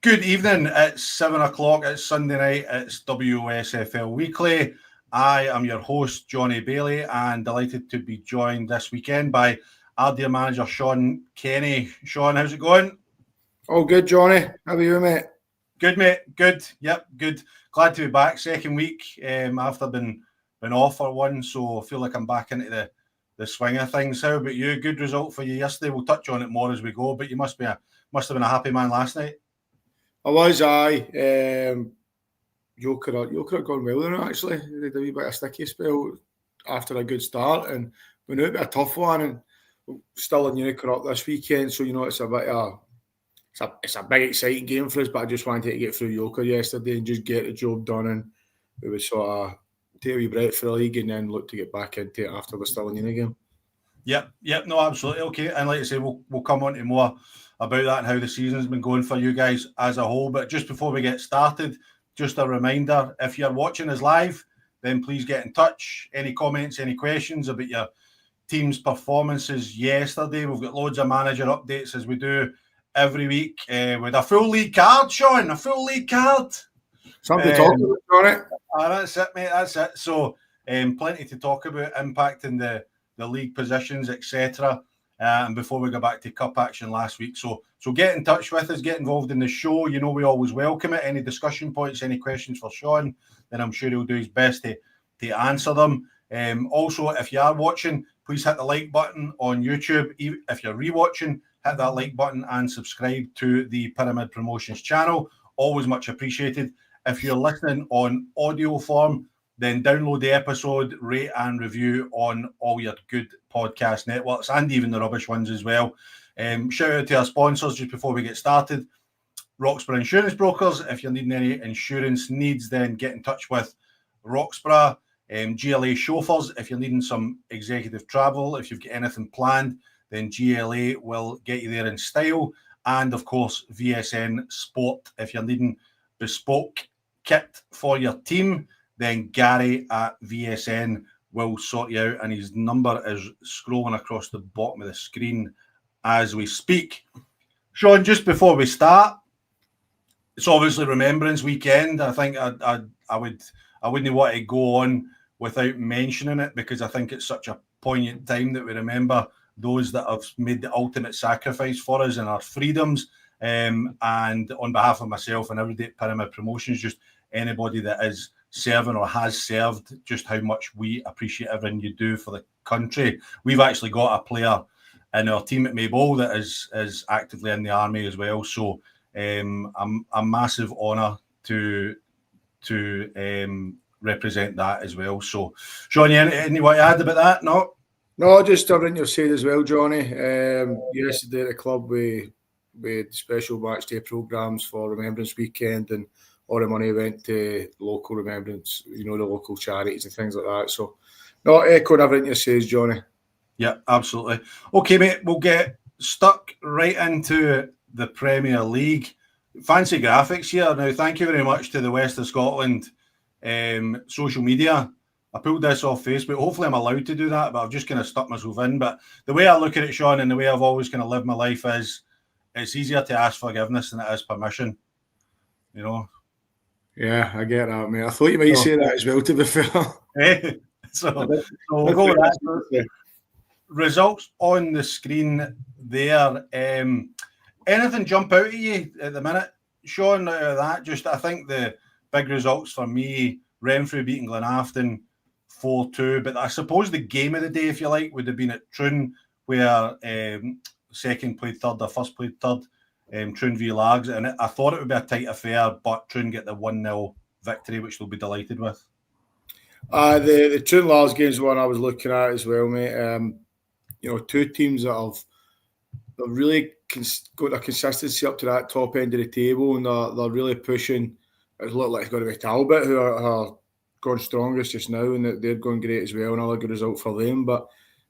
Good evening. It's 7 o'clock. It's Sunday night. It's WOSFL Weekly. I am your host, Jonny Baillie, and delighted to be joined this weekend by Ardeer manager Sean Kenney. Sean, how's it going? All good, Jonny. How are you, mate? Good, mate. Good. Yep, good. Glad to be back. Second week after been off for one, so I feel like I'm back into the swing of things. How about you? Good result for you yesterday. We'll touch on it more as we go, but you must have been a happy man last night. I was, you could have gone well in it, actually. They did a wee bit of sticky spell after a good start, and we knew it'd be a tough one, and still in Unica up this weekend, so it's a bit it's a big exciting game for us, but I just wanted to get through Yoker yesterday and just get the job done, and we would sort of take a wee break for the league and then look to get back into it after the Stirling Uni game. Yep, no, absolutely. Okay, and like I say, we'll come on to more about that and how the season's been going for you guys as a whole. But just before we get started, just a reminder, if you're watching us live, then please get in touch. Any comments, any questions about your team's performances yesterday? We've got loads of manager updates as we do every week with a full league card, Sean, a full league card. Something to talk about, Jonny. That's it, mate, that's it. So plenty to talk about, impacting the league positions, etc. And before we go back to cup action last week, so get in touch with us, get involved in the show. You know we always welcome it. Any discussion points, any questions for Sean, then I'm sure he'll do his best to answer them. Also, if you are watching, please hit the like button on YouTube. If you're rewatching, hit that like button and subscribe to the Pyramid Promotions channel. Always much appreciated. If you're listening on audio form, then download the episode, rate and review on all your good podcast networks and even the rubbish ones as well. Shout out to our sponsors just before we get started. Roxburgh Insurance Brokers. If you're needing any insurance needs, then get in touch with Roxburgh. GLA Chauffeurs. If you're needing some executive travel, if you've got anything planned, then GLA will get you there in style. And of course, VSN Sport. If you're needing bespoke kit for your team, then Gary at VSN will sort you out, and his number is scrolling across the bottom of the screen as we speak. Sean, just before we start, it's obviously Remembrance Weekend. I think I wouldn't want to go on without mentioning it, because I think it's such a poignant time that we remember those that have made the ultimate sacrifice for us and our freedoms. And on behalf of myself and everybody at Pyramid Promotions, just anybody that is serving or has served, just how much we appreciate everything you do for the country. We've actually got a player in our team at Maybole that is actively in the army as well. So a massive honour to represent that as well. So, Sean, any what you add about that? No, just everything you've said as well, Jonny. Yesterday at the club, we had special match day programmes for Remembrance Weekend, and all the money went to local remembrance, the local charities and things like that. So, not echoing everything you say, Jonny. Yeah, absolutely. Okay, mate, we'll get stuck right into the Premier League. Fancy graphics here. Now, thank you very much to the West of Scotland social media. I pulled this off Facebook. Hopefully I'm allowed to do that, but I've just kind of stuck myself in. But the way I look at it, Sean, and the way I've always kind of lived my life is, it's easier to ask forgiveness than it is permission. Yeah, I get that, mate. I thought you might say that as well, to be fair. So we'll go with that. Results on the screen there. Anything jump out at you at the minute, Sean, out of that? Just, I think the big results for me, Renfrew beating Glenafton 4-2. But I suppose the game of the day, if you like, would have been at Troon, where second played third, or first played third. Troon v Lags, and I thought it would be a tight affair, but Troon get the 1-0 victory, which they'll be delighted with. The Troon Lags game is one I was looking at as well, mate. Two teams that have really got a consistency up to that top end of the table, and they're really pushing. It looks like it's going to be Talbot who are going strongest just now, and they're going great as well. Another good result for them. But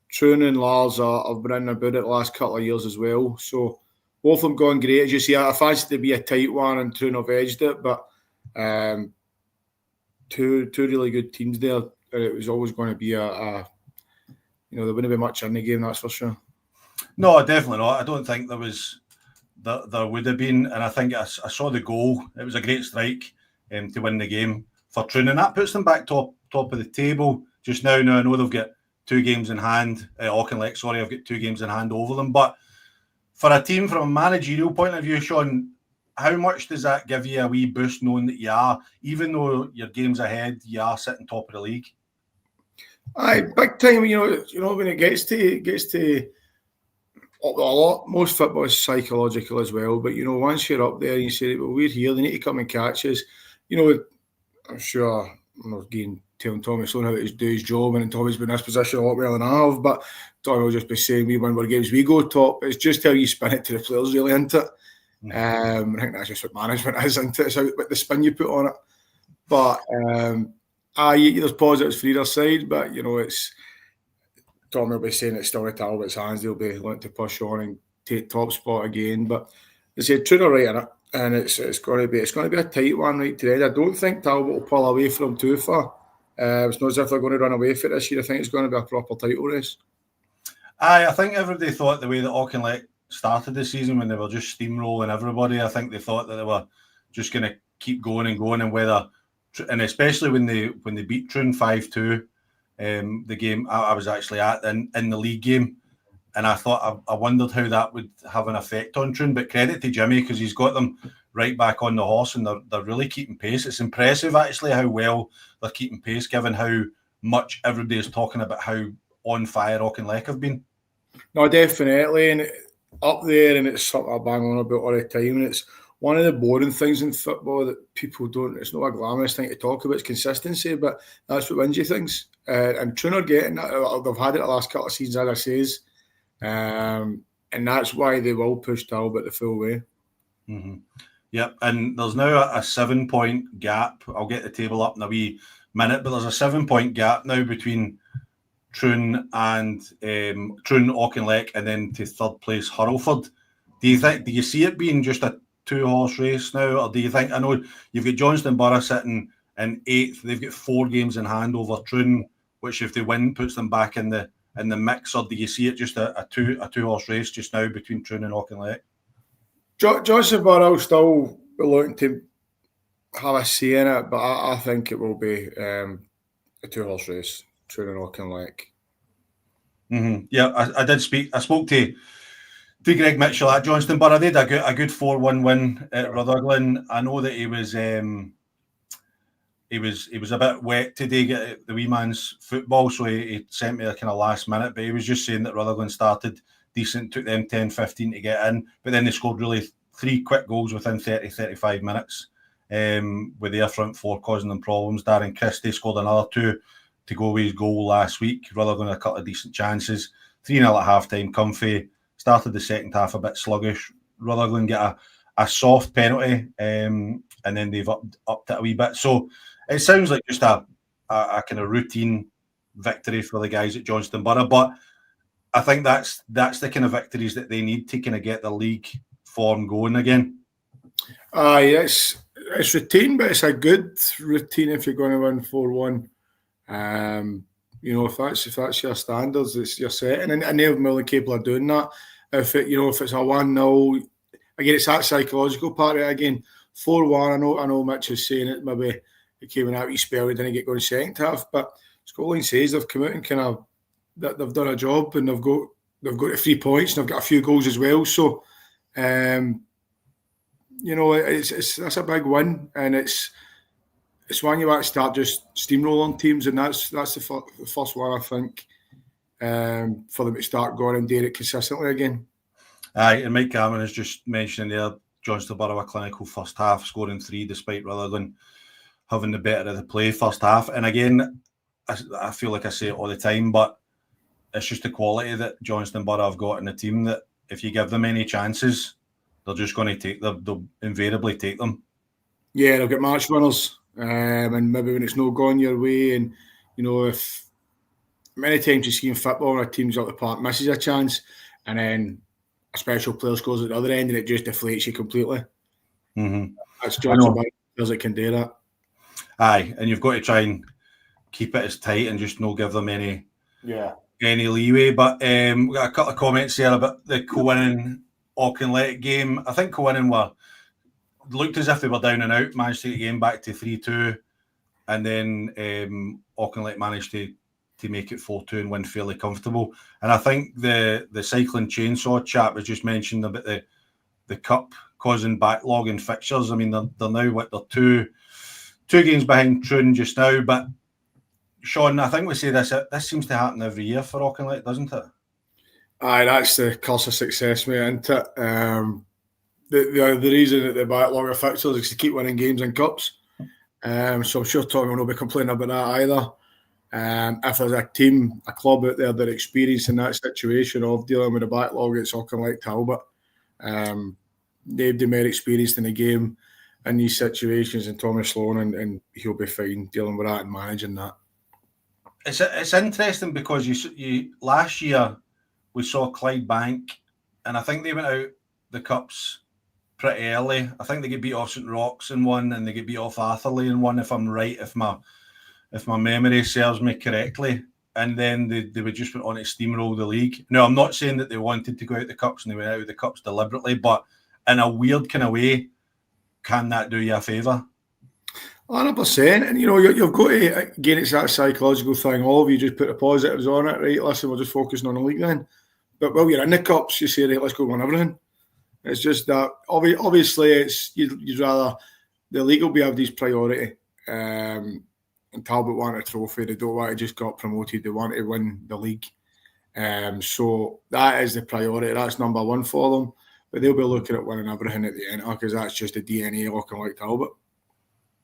Troon and Lars have been in about it the last couple of years as well, so both of them going great. As you see, I fancied it to be a tight one, and Troon have edged it, but two really good teams there. It was always going to be there wouldn't be much in the game, that's for sure. No, definitely not. I don't think there was there would have been, and I think I saw the goal. It was a great strike to win the game for Troon, and that puts them back top of the table just now. Now I know they've got 2 games in hand. Auchinleck, sorry, I've got 2 games in hand over them. But for a team from a managerial point of view, Sean, how much does that give you a wee boost knowing that you are, even though your game's ahead, you are sitting top of the league? Aye, big time. You know when it gets to a lot. Most football is psychological as well. But once you're up there, and you say, "Well, we're here. They need to come and catch us." I'm sure I'm telling Tommy Sloan how to do his job, and Tommy's been in this position a lot more than I have. But Tommy will just be saying, "We win more games, we go top." It's just how you spin it to the players, really, isn't it? I think that's just what management is, isn't it? It's about the spin you put on it. But there's positives for either side, but it's Tommy will be saying it's still in Talbot's hands. They'll be wanting to push on and take top spot again. But they said Troon are right in it, and it's going to be a tight one right to the end. I don't think Talbot will pull away from too far. It's not as if they're going to run away for it this year. I think it's going to be a proper title race. I think everybody thought the way that Auchinleck started the season, when they were just steamrolling everybody, I think they thought that they were just going to keep going, and especially when they beat Troon 5-2, the game I was actually at in the league game, and I thought I wondered how that would have an effect on Troon. But credit to Jimmy, because he's got them right back on the horse, and they're really keeping pace. It's impressive actually how well they're keeping pace, given how much everybody is talking about how on fire Auchinleck have been. No, definitely, and up there, and it's something I bang on about all the time, and it's one of the boring things in football that people don't. It's not a glamorous thing to talk about. It's consistency, but that's what wins you things. And Troon are getting that. They've had it the last couple of seasons, as I says, and that's why they will push Talbot the full way. Mm-hmm. Yep, and there's now a 7-point gap. I'll get the table up in a wee minute, but there's a 7-point gap now between Troon and Auchinleck, and then to third place Hurlford. Do you see it being just a 2-horse race now, or do you think? I know you've got Johnston Borough sitting in 8th. They've got 4 games in hand over Troon, which if they win puts them back in the mix. Or do you see it just a 2-horse race just now between Troon and Auchinleck? Johnston Borough will still be looking to have a say in it, but I think it will be a 2-horse race, Troon and Auchinleck. Mm-hmm. Yeah, I spoke to Greg Mitchell at Johnston Borough. They had a good 4-1 win at Rutherglen. I know that he was a bit wet today, get the wee man's football, so he sent me a kind of last minute, but he was just saying that Rutherglen started decent, took them 10-15 to get in, but then they scored really 3 quick goals within 30-35 minutes with their front 4 causing them problems. Darren Christie scored another 2 to go with his goal last week. Rutherglen had a couple of decent chances. 3-0 at half-time, comfy. Started the second half a bit sluggish. Rutherglen get a soft penalty, and then they've upped it a wee bit. So it sounds like just a kind of routine victory for the guys at Johnston Borough, but I think that's the kind of victories that they need to kind of get the league form going again. It's routine, but it's a good routine if you're going to win 4-1. If that's your standards, it's your setting, and they're more than capable of doing that. If it's a 1-0, again, it's that psychological part of it again. 4-1, I know Mitch is saying it, maybe it came in out spell, we didn't get going second half, but Scotland says they've come out and kind of that they've done a job, and they've got to 3 points, and they've got a few goals as well. So that's a big win, and it's when you want to start just steamrolling teams, and that's the first one, I think, for them to start going and doing it consistently again. Aye, and Mike Cameron is just mentioning there, Johnston Borough a clinical first half, scoring 3 despite Rutherglen having the better of the play first half. And again, I feel like I say it all the time, but it's just the quality that Johnston Borough have got in the team, that if you give them any chances, they're just going to they'll invariably take them. Yeah, they'll get match winners. And maybe when it's not going your way, and if many times you see in football when a team's out the park misses a chance, and then a special player scores at the other end, and it just deflates you completely. Mm-hmm. That's Johnston Borough players that can do that. Aye, and you've got to try and keep it as tight and just not give them any leeway. But we got a couple of comments here about the co-winning Auchinleck game. I think Coinnan looked as if they were down and out, managed to get the game back to 3-2, and then Auchinleck managed to make it 4-2 and win fairly comfortable. And I think the cycling chainsaw chat was just mentioned about the cup causing backlog in fixtures. I mean, they're now they're two games behind Troon just now, but Sean, I think we say this seems to happen every year for Auchinleck, doesn't it? Aye, that's the curse of success, mate, isn't it? The reason that the backlog of fixtures is to keep winning games and cups. So I'm sure Tommy will not be complaining about that either. If there's a club out there that are experiencing that situation of dealing with a backlog, it's Auchinleck Talbot. They've more experienced in the game in these situations than Tommy Sloan, and he'll be fine dealing with that and managing that. It's interesting because you last year we saw Clydebank, and I think they went out the cups pretty early. I think they get beat off St Roch's in one, and they get beat off Atherley in one, if I'm right, if my memory serves me correctly. And then they would just went on to steamroll the league. Now, I'm not saying that they wanted to go out the cups and they went out of the cups deliberately, but in a weird kind of way, can that do you a favour? 100%. And, you've got to, again, it's that psychological thing. All of you just put the positives on it, right? Listen, we're just focusing on the league then. But while you're in the cups, you say, right, let's go win everything. It's just that, obviously, you'd rather, the league will be Abdi's priority. And Talbot want a trophy. They don't want to just got promoted. They want to win the league. So that is the priority. That's number one for them. But they'll be looking at winning everything at the end because that's just the DNA looking like Talbot.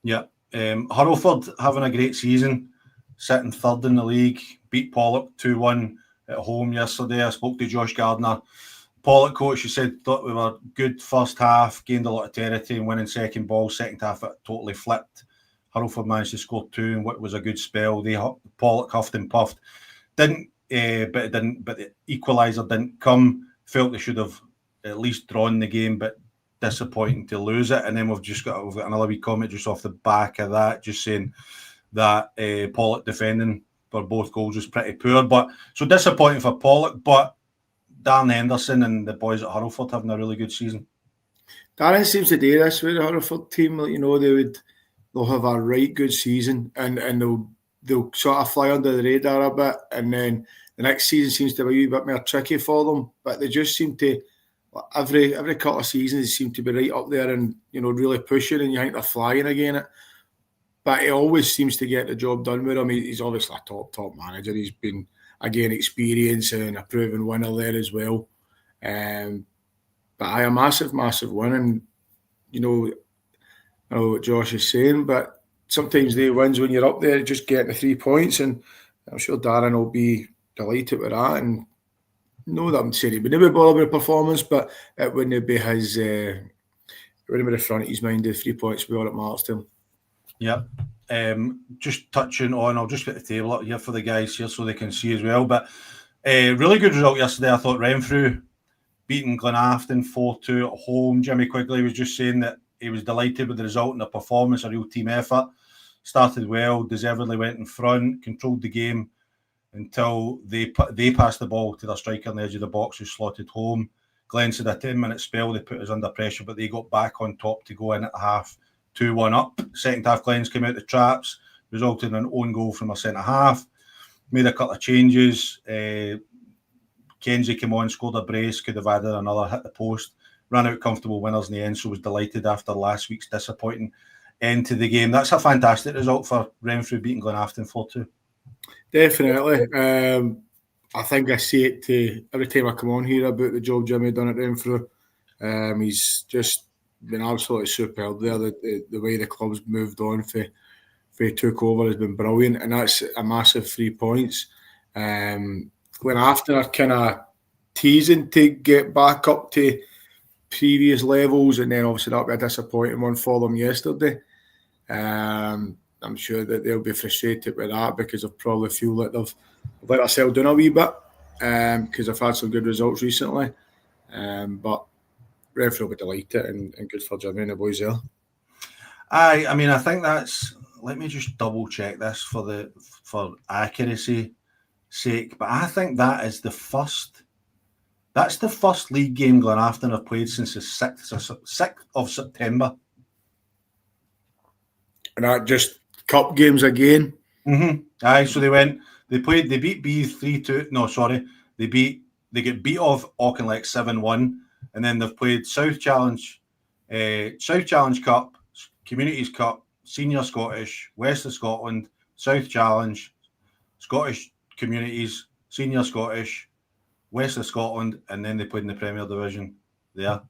Yeah. Hurlford having a great season, sitting third in the league, beat Pollock 2-1 at home yesterday. I spoke to Josh Gardner, Pollock coach. He said thought we were good first half, gained a lot of territory and winning second ball. Second half it totally flipped. Hurlford managed to score 2 in what was a good spell. Pollock huffed and puffed, but the equaliser didn't come. Felt they should have at least drawn the game, but disappointing to lose it. And then we've got another wee comment just off the back of that, just saying that Pollock defending for both goals was pretty poor. But so disappointing for Pollock, but Darren Henderson and the boys at Hurlford having a really good season. Darren seems to do this with the Hurlford team. They'll have a right good season and they'll sort of fly under the radar a bit, and then the next season seems to be a wee bit more tricky for them. But they just seem to every couple of seasons they seem to be right up there and really pushing, and you think they're flying again. But he always seems to get the job done with him. He's obviously a top manager. He's been again experienced and a proven winner there as well. But a massive win, and I know what Josh is saying, but sometimes they wins when you're up there, just getting the 3 points, and I'm sure Darren will be delighted with that. And no, that I'm saying he wouldn't be bothered with performance, but it wouldn't be his. It wouldn't be the front of his mind. The 3 points be all that matters to him. Yep. Just touching on, I'll just get the table up here for the guys here so they can see as well. But really good result yesterday. I thought Renfrew beating Glenafton 4-2 at home. Jimmy Quigley was just saying that he was delighted with the result and the performance, a real team effort. Started well, deservedly went in front, controlled the game until they passed the ball to their striker on the edge of the box who slotted home. Glen said a 10-minute spell, they put us under pressure, but they got back on top to go in at half 2-1 up. Second half, Glens came out the traps, resulted in an own goal from a centre-half. Made a couple of changes. Kenzie came on, scored a brace, could have added another, hit the post. Ran out comfortable winners in the end, so was delighted after last week's disappointing end to the game. That's a fantastic result for Renfrew beating Glenafton 4-2. Definitely. I think I say it to every time I come on here about the job Jimmy done at Renfrew. He's just been absolutely superb there. The way the club's moved on for he took over has been brilliant, and that's a massive 3 points. Glenafton are kind of teasing to get back up to previous levels, and then obviously that'll be a disappointing one for them yesterday. I'm sure that they'll be frustrated with that because they probably feel like they've let themselves down a wee bit because they've had some good results recently. But Renfrew will be delighted and good for Jimmy and the boys there. I mean, I think that's. Let me just double check this for accuracy sake, but I think that is the first That's the first league game Glenafton have played since the 6th of September. And that just cup games again? Mm-hmm. Aye, so they beat B 3-2. No, sorry. They get beat off Auchinleck 7-1. And then they've played South Challenge Cup, Communities Cup, Senior Scottish, West of Scotland, South Challenge, Scottish Communities, Senior Scottish, West of Scotland, and then they played in the Premier Division there.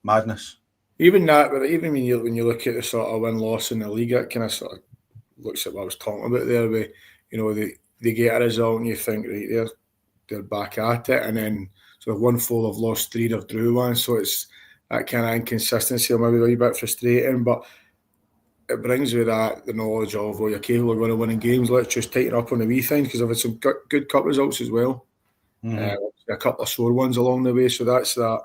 Madness. Even when you look at the sort of win-loss in the league, it kind of sort of looks at what I was talking about there, where, you know, they get a result and you think, right, they're back at it, and then sort of 1-4 have lost 3, they've drew 1, so it's that kind of inconsistency, or maybe a wee bit frustrating, but it brings with that the knowledge of, well, you're capable of winning games. Let's just tighten up on the wee things, because I've had some good cup results as well. A couple of sore ones along the way, so that's that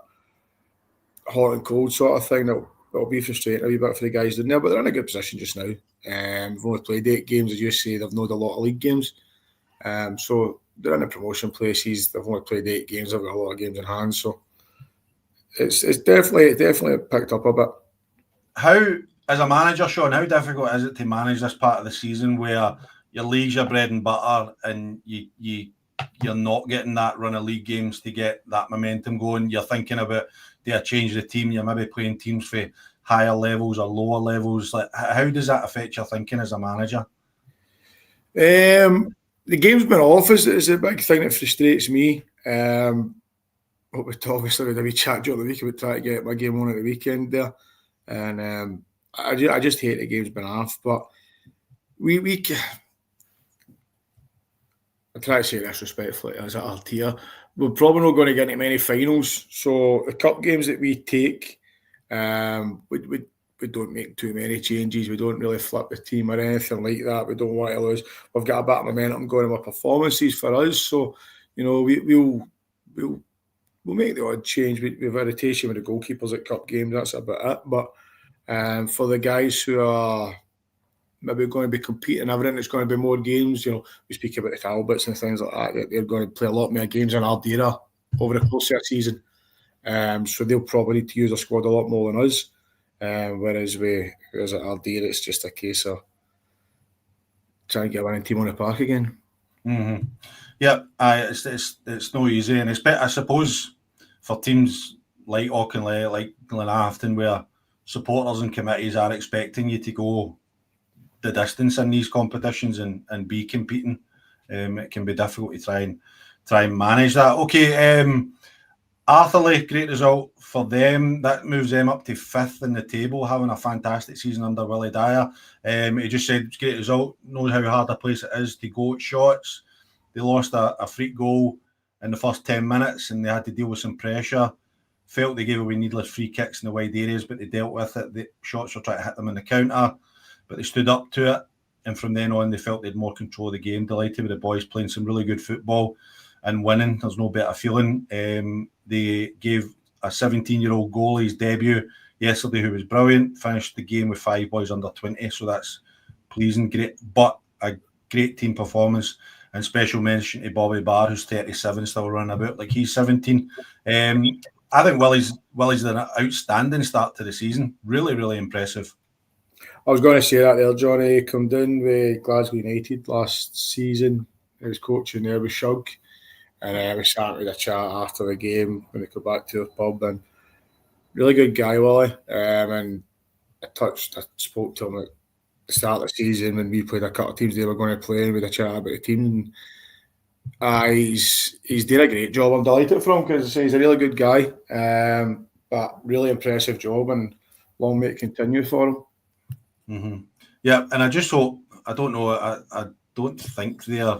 hot and cold sort of thing that'll be frustrating a wee bit for the guys in there, but they're in a good position just now. We've only played 8 games, as you say. They've not a lot of league games, so they're in the promotion places. They've only played 8 games. They've got a lot of games in hand, so it's definitely picked up a bit. How, as a manager, Sean, how difficult is it to manage this part of the season where your league's your bread and butter, and you're not getting that run of league games to get that momentum going? You're thinking about, do I change the team? You're maybe playing teams for higher levels or lower levels. Like, how does that affect your thinking as a manager? The game's been off is a big thing that frustrates me. Obviously with a wee chat during the week about trying to get my game on at the weekend there, and I just hate the game's been off. But I try to say this respectfully as an Ardeer, we're probably not going to get into many finals. So the cup games that we take, we don't make too many changes. We don't really flip the team or anything like that. We don't want to lose. We've got a bit of momentum going with performances for us. So, you know, we'll make the odd change. We've a rotation with the goalkeepers at cup games. That's about it. But for the guys who are maybe going to be competing, everything, it's going to be more games. You know, we speak about the Talbots and things like that. They're going to play a lot more games in Ardeer over the course of the season. So they'll probably need to use their squad a lot more than us. Whereas at Ardeer, it's just a case of trying to get a winning team on the park again. Mm-hmm. Yeah, it's no easy, and I suppose for teams like Auchinleck, like Glenafton, where supporters and committees are expecting you to go the distance in these competitions and be competing, it can be difficult to try and manage that. Okay, Atherley, great result for them. That moves them up to 5th in the table, having a fantastic season under Willie Dyer. He just said it's a great result, knows how hard a place it is to go at shots. They lost a freak goal in the first 10 minutes and they had to deal with some pressure. Felt they gave away needless free kicks in the wide areas, but they dealt with it. The shots were trying to hit them in the counter, but they stood up to it. And from then on, they felt they had more control of the game. Delighted with the boys playing some really good football and winning. There's no better feeling. They gave a 17-year-old goalie his debut yesterday, who was brilliant. Finished the game with 5 boys under 20, so that's pleasing. Great, but a great team performance. And special mention to Bobby Barr, who's 37, still running about like he's 17. I think Willie's done an outstanding start to the season. Really, really impressive. I was going to say that there, Johnny. Come down with Glasgow United last season. He was coaching there with Shug. And we sat with a chat after the game when we got back to the pub. And really good guy, Willie. And I spoke to him at the start of the season when we played a couple of teams they were going to play, and we had a chat about the team. He's doing a great job. I'm delighted for him because he's a really good guy. But really impressive job, and long may it continue for him. Mm-hmm. Yeah, and I just hope, I don't know, I don't think they're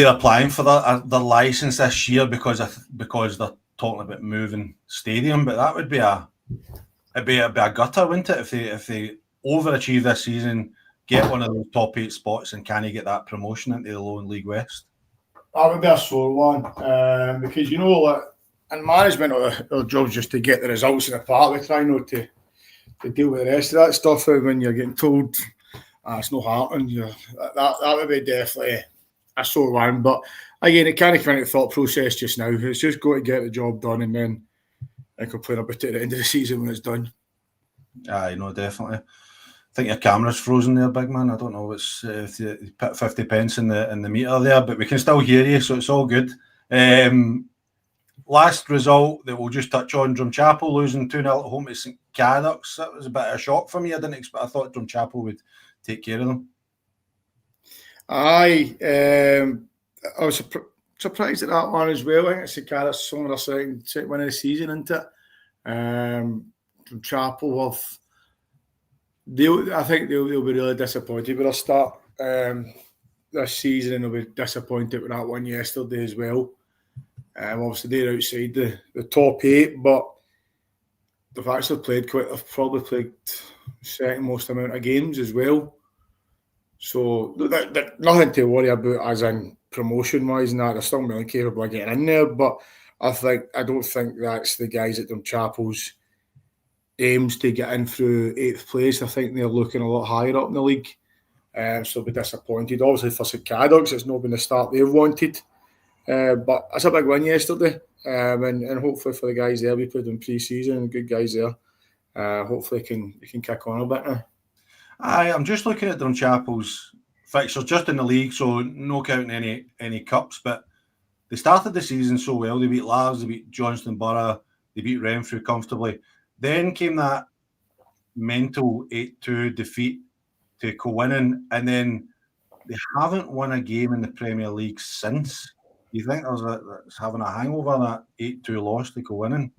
applying for their license this year because they're talking about moving stadium, but that would be a gutter, wouldn't it, if they overachieve this season, get one of those top 8 spots, and can he get that promotion into the Lowland League West? That would be a sore one, because you know that in management, our job's just to get the results in the park. We try not to deal with the rest of that stuff. When you're getting told it's not happening, that would be definitely a sore one. But again, it kind of come into the thought process just now. It's just got to get the job done, and then I complain about it at the end of the season when it's done. Aye, no, definitely. I think your camera's frozen there, big man. I don't know if you put 50 pence in the meter there, but we can still hear you, so it's all good. Last result that we'll just touch on: Drumchapel losing 2-0 at home to St Cadocks. That was a bit of a shock for me. I thought Drumchapel would take care of them. Aye, I was surprised at that one as well. I think St Cadocks some of their second win of the season, isn't it? Drumchapel have. I think they'll be really disappointed with their start this season, and they'll be disappointed with that one yesterday as well. Obviously, they're outside the top 8, but they've actually they've probably played second most amount of games as well. So nothing to worry about as in promotion-wise and that. They're still really capable of getting in there, but I don't think that's the guys at Drumchapel's aims to get in through 8th place. I think they're looking a lot higher up in the league. So they'll be disappointed. Obviously for St Cadocks, it's not been the start they've wanted. But it's a big win yesterday. And hopefully for the guys there, we played in pre-season and good guys there. Hopefully they can kick on a bit now. Aye, I'm just looking at Drumchapel's fixtures just in the league, so no counting any cups, but they started the season so well. They beat Lavs, they beat Johnston Borough, they beat Renfrew comfortably. Then came that mental 8-2 defeat to Cowinnen, and then they haven't won a game in the Premier League since. Do you think there's having a hangover, that 8-2 loss to Cowinnen?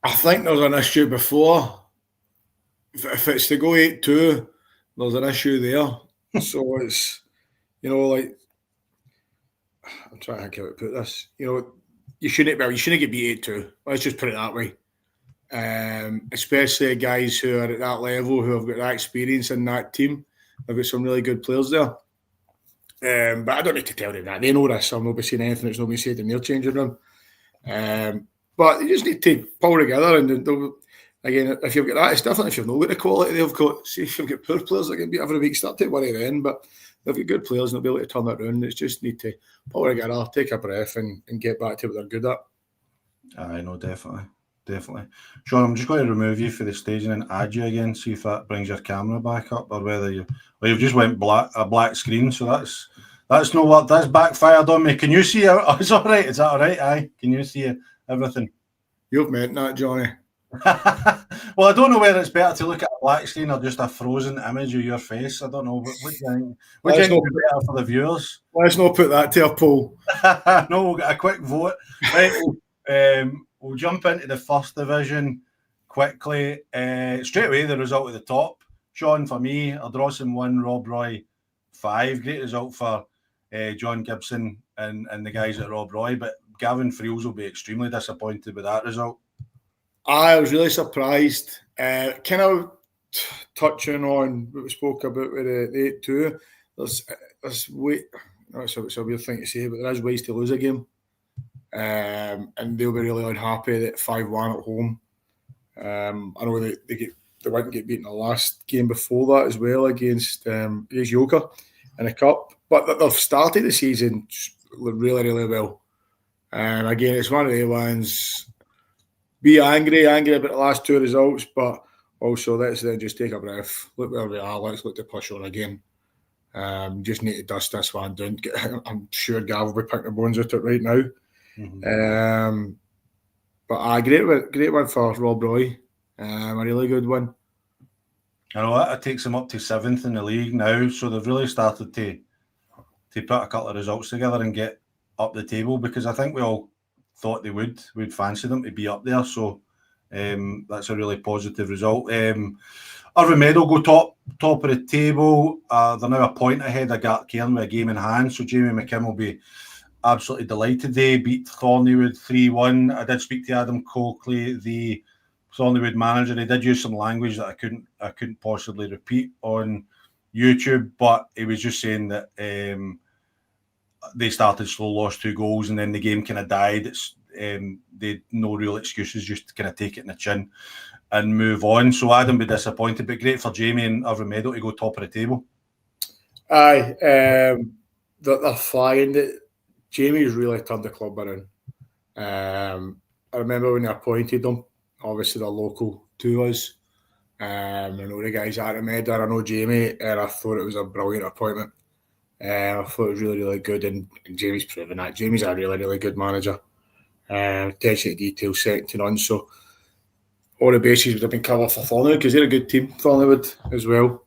I think there's an issue before. If it's to go 8-2, there's an issue there. So it's, like, I'm trying to think how to put this. You shouldn't get beat 8-2. Let's just put it that way. Especially guys who are at that level, who have got that experience in that team. They've got some really good players there. But I don't need to tell them that. They know this. I'll not be saying anything that's not been said in their changing room. But you just need to pull together. And again, if you've got that, it's different if you've not got the quality they've got. See, if you've got poor players that can beat every week, start to worry then. But they've got good players and they'll be able to turn that around. It's just need to pull together, take a breath and get back to what they're good at. I know, definitely. Sean, I'm just going to remove you for the staging and add you again, see if that brings your camera back up, or whether you've just went a black screen, so that's no what that's backfired on me. Can you see? Oh, it's all right. Is that all right? Aye. Can you see everything? You've meant that, Johnny. Well, I don't know whether it's better to look at a black screen or just a frozen image of your face. I don't know. What do you think? What do you think would be better for the viewers? Let's not put that to a poll. No, we'll get a quick vote. Right. We'll jump into the first division quickly. Straight away, the result at the top. Sean, for me, Ardrossan 1, Rob Roy 5. Great result for John Gibson and the guys at Rob Roy. But Gavin Friels will be extremely disappointed with that result. I was really surprised. Kind of touching on what we spoke about with the 8-2. That's a weird thing to say, but there is ways to lose a game. And they'll be really unhappy that 5-1 at home. I know they wouldn't get beaten the last game before that as well against Yoker in the cup, but they've started the season really, really well. Again, it's one of the ones. Be angry about the last 2 results, but also let's then just take a breath. Look where we are. Let's look to push on again. Just need to dust this one down. I'm sure Gav will be picking the bones out it right now. Mm-hmm. But great one for Rob Roy. A really good one. I know that takes them up to 7th in the league now, so they've really started to put a couple of results together and get up the table, because I think we all thought we'd fancy them to be up there. So that's a really positive result. Arvamedo go top of the table. They're now a point ahead of Gartcairn with a game in hand. So Jamie McKim will be absolutely delighted. They beat Thornleywood 3-1. I did speak to Adam Coakley, the Thornleywood manager. He did use some language that I couldn't possibly repeat on YouTube, but he was just saying that they started slow, lost 2 goals, and then the game kind of died. They had no real excuses, just kind of take it in the chin and move on. So Adam be disappointed, but great for Jamie and Arvamedo to go top of the table. Aye, they're flying. Jamie's really turned the club around. I remember when they appointed them, obviously they're local to us. I know the guys at Ardeer, I know Jamie, and I thought it was a brilliant appointment. I thought it was really, really good, and Jamie's proven that. Jamie's a really, really good manager. Attention to detail, second to none. So all the bases would have been covered for Thornley because they're a good team, Thornleywood as well.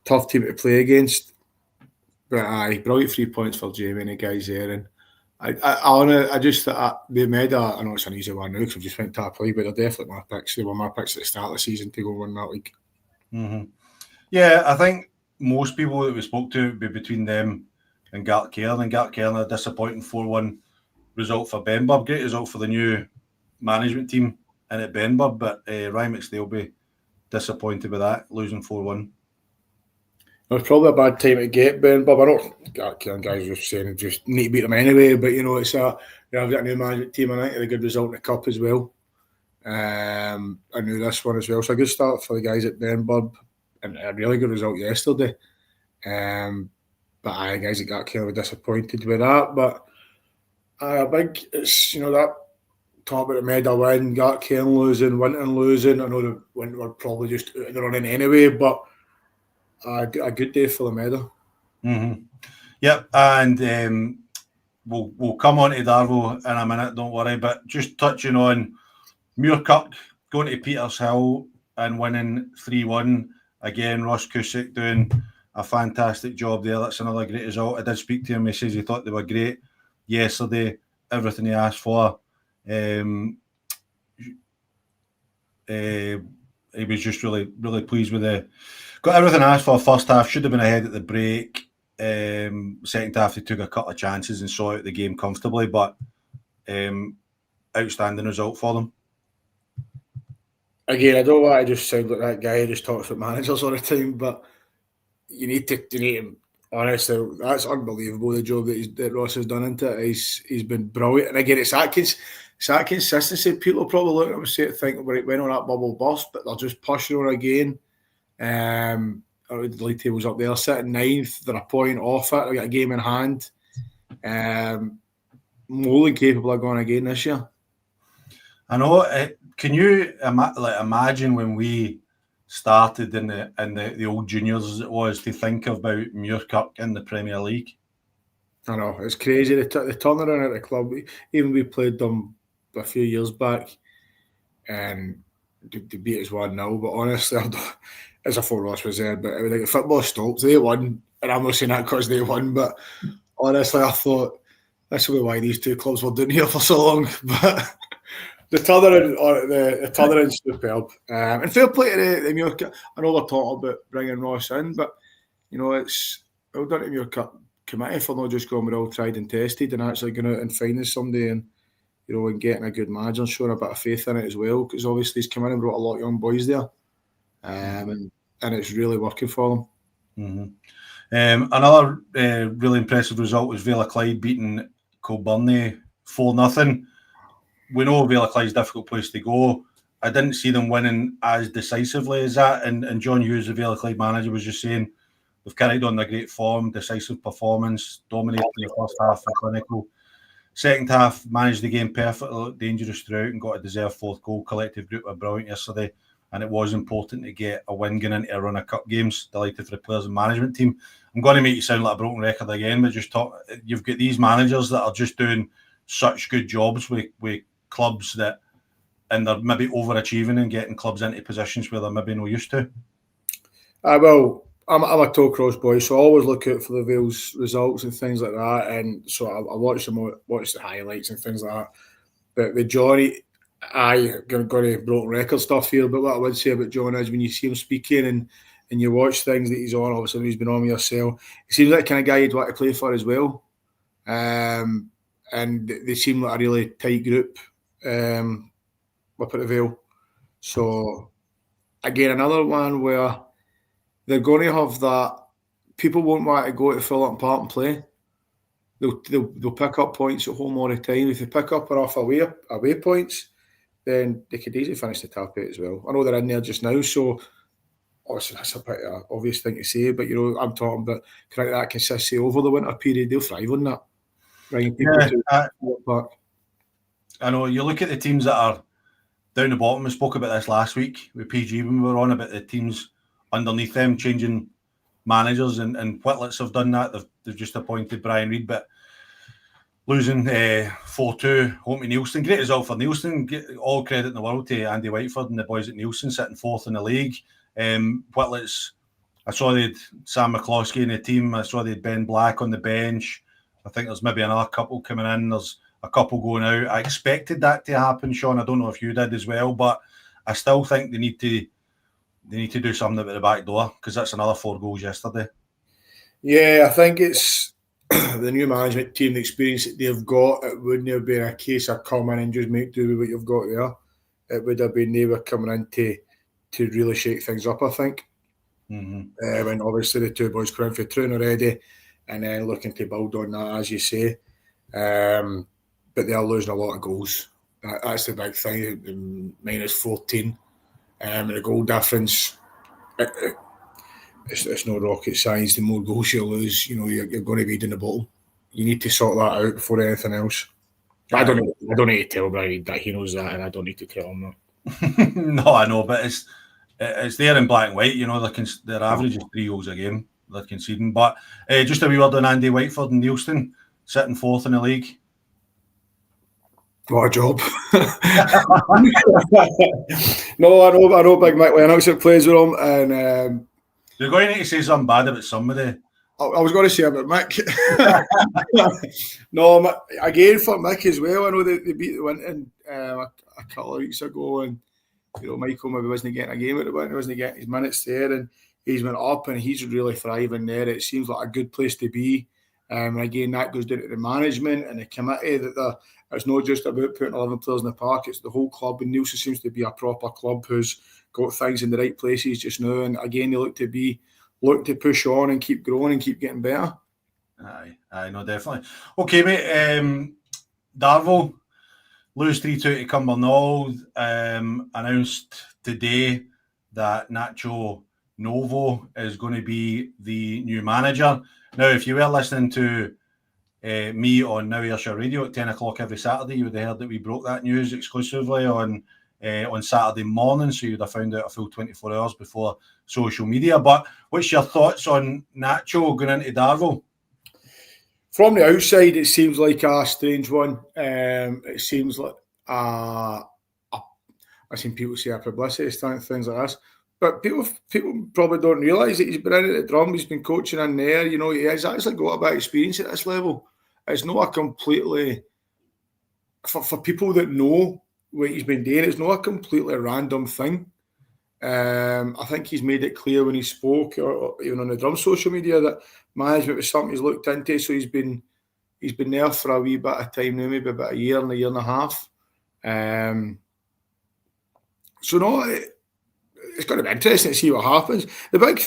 Tough team to play against. But aye, brilliant 3 points for Jamie and the guys there. And I just thought they made I know it's an easy one now because I've just went to play, but they're definitely my picks. They were my picks at the start of the season to go win that league. Mm-hmm. Yeah, I think most people that we spoke to would be between them and Gartcairn. And Gartcairn a disappointing 4-1 result for Benburb. Great result for the new management team in at Benburb, but Ryan McStay will be disappointed with that, losing 4-1. It was probably a bad time to get Benburb. I know Gartcairn guys were saying just need to beat them anyway, but you know, it's I've got a new management team and I think a good result in the cup as well. I knew this one as well. So a good start for the guys at Benburb and a really good result yesterday. But I guys at Gartcairn were disappointed with that. But I think it's, you know, that talk about the medal win, Gartcairn losing, Winton losing. I know the Winton were probably just out of the running anyway, but a good day for the medal. Mm-hmm. Yep, and we'll come on to Darvo in a minute, don't worry. But just touching on Muirkirk going to Petershill and winning 3-1. Again, Ross Cusick doing a fantastic job there. That's another great result. I did speak to him. He says he thought they were great yesterday. Everything he asked for. He was just really, really pleased with got everything asked for. First half should have been ahead at the break. Second half, they took a couple of chances and saw out the game comfortably, but outstanding result for them. Again, I don't want to just sound like that guy who just talks about managers all the time, but you need to honestly, that's unbelievable the job that Ross has done into it. He's been brilliant, and again, it's that consistency. People probably look at him and think, well, it went on that bubble burst, but they're just pushing on again. The league table's up there, sitting ninth. They're a point off it. They got a game in hand. More than capable of going again this year. I know. Can you imagine when we started in the old juniors, as it was, to think about Muirkirk in the Premier League? I know, it's crazy. The turnaround at the club. Even we played them a few years back, and they beat us 1-0. But honestly, as I thought Ross was there, but like, football stopped. They won, and I'm not saying that because they won, but honestly, I thought that's why these two clubs were doing here for so long. But the turnaround's superb. And fair play to the Muirkirk. I know they're talking about bringing Ross in, but you know, it's well done to the Muirkirk committee for not just going with all tried and tested and actually going out and finding somebody and, you know, and getting a good manager and showing a bit of faith in it as well, because obviously he's come in and brought a lot of young boys there, and it's really working for them. Mm-hmm. Another really impressive result was Vale of Clyde beating Kilbirnie 4-0. We know Vale of Clyde's a difficult place to go. I didn't see them winning as decisively as that, and John Hughes, the Vale of Clyde manager, was just saying they've carried on their great form, decisive performance, dominated in the first half and clinical. Second half, managed the game perfectly, looked dangerous throughout and got a deserved fourth goal. Collective group were brilliant yesterday, and it was important to get a win going into a run of cup games. Delighted for the players and management team. I'm going to make you sound like a broken record again, but you've got these managers that are just doing such good jobs with clubs and they're maybe overachieving and getting clubs into positions where they're maybe no used to. Well, I'm a Tollcross boy, so I always look out for the Vale's results and things like that. And so I watch the highlights and things like that. But with Jonny, I'm going to broken record stuff here, but what I would say about John is when you see him speaking and you watch things that he's on, obviously he's been on with yourself, he seems like the kind of guy you'd want to play for as well. And they seem like a really tight group up at the Vale. So, again, another one where they're going to have that. People won't want to go to Fullerton Park and play. They'll pick up points at home all the time. If they pick up enough away points, then they could easily finish the top 8 as well. I know they're in there just now, so obviously that's a bit of an obvious thing to say, but I'm talking about creating that consistency over the winter period. They'll thrive on that. Bringing people to back. I know you look at the teams that are down the bottom. We spoke about this last week with PG when we were on about the teams underneath them changing managers, and Whitlets have done that. They've just appointed Brian Reid, but losing 4-2 home to Neilson. Great result for Neilson. All credit in the world to Andy Whiteford and the boys at Neilson, sitting fourth in the league. Whitlets, I saw they had Sam McCloskey in the team. I saw they had Ben Black on the bench. I think there's maybe another couple coming in. There's a couple going out. I expected that to happen, Sean. I don't know if you did as well, but I still think they need to do something about the back door, because that's another 4 goals yesterday. Yeah, I think it's the new management team, the experience that they've got. It wouldn't have been a case of come in and just make do with what you've got there. It would have been they were coming in to really shake things up, I think. Mm-hmm. And obviously the 2 boys come in for Troon already, and then looking to build on that, as you say. But they are losing a lot of goals. That's the big thing. Minus 14. The goal difference, it's no rocket science. The more goals you lose, you're going to be in the bottom. You need to sort that out before anything else. I don't need to tell Brian that he knows that, and I don't need to tell him that. No, I know, but it's there in black and white. Their average is 3 goals a game they're conceding. But just a wee word on Andy Whiteford and Neilson, sitting fourth in the league. What a job. No, I know Big Mick Lennox that plays with him, and you're going to need to say something bad about somebody. I was going to say about Mick. No, again for Mick as well. I know they beat the Winton a couple of weeks ago, and Michael maybe wasn't getting a game at the Winton, wasn't getting his minutes there, and he's went up and he's really thriving there. It seems like a good place to be. And again, that goes down to the management and the committee, that it's not just about putting 11 players in the park, it's the whole club. And Neilson seems to be a proper club who's got things in the right places just now. And again, they look to push on and keep growing and keep getting better. Aye, no, definitely. Okay, mate. Darvel lose 3-2 to Cumbernauld. Announced today that Nacho Novo is going to be the new manager. Now, if you were listening to me on Now Ayrshire Radio at 10 o'clock every Saturday, you would have heard that we broke that news exclusively on Saturday morning, so you would have found out a full 24 hours before social media. But what's your thoughts on Nacho going into Darvel? From the outside, it seems like a strange one. It seems like I've seen people say a publicity stunt, things like this. But people probably don't realise that he's been in at the drum, he's been coaching in there, he has actually got a bit of experience at this level. It's not a completely, for people that know what he's been doing, it's not a completely random thing. I think he's made it clear when he spoke, or even on the drum social media, that management was something he's looked into. So he's been there for a wee bit of time now, maybe about a year and a half. It's going to be interesting to see what happens. The big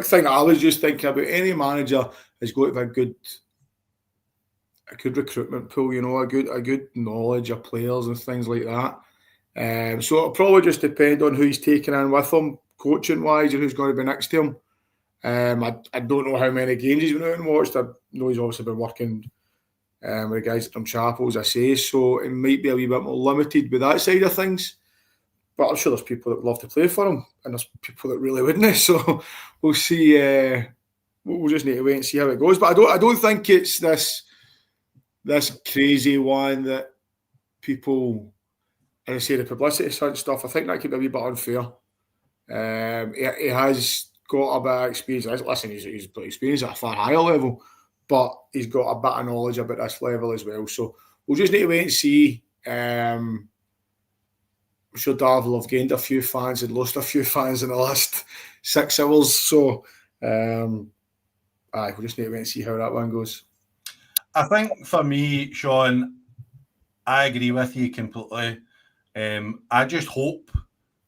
thing I was just thinking about, any manager has got to have a good recruitment pool, a good knowledge of players and things like that. So it'll probably just depend on who he's taking in with him, coaching wise, and who's going to be next to him. I don't know how many games he's been out and watched. I know he's obviously been working with the guys at Drumchapel, as I say, so it might be a wee bit more limited with that side of things. But I'm sure there's people that would love to play for him, and there's people that really wouldn't. So we'll see. We'll just need to wait and see how it goes. But I don't think it's this crazy one that people, as I say, the publicity stuff. I think that could be a wee bit unfair. He has got a bit of experience. Listen, he's got experience at a far higher level, but he's got a bit of knowledge about this level as well. So we'll just need to wait and see. I'm sure Darvel have gained a few fans and lost a few fans in the last 6 hours. So, we'll just need to wait and see how that one goes. I think for me, Sean, I agree with you completely. I just hope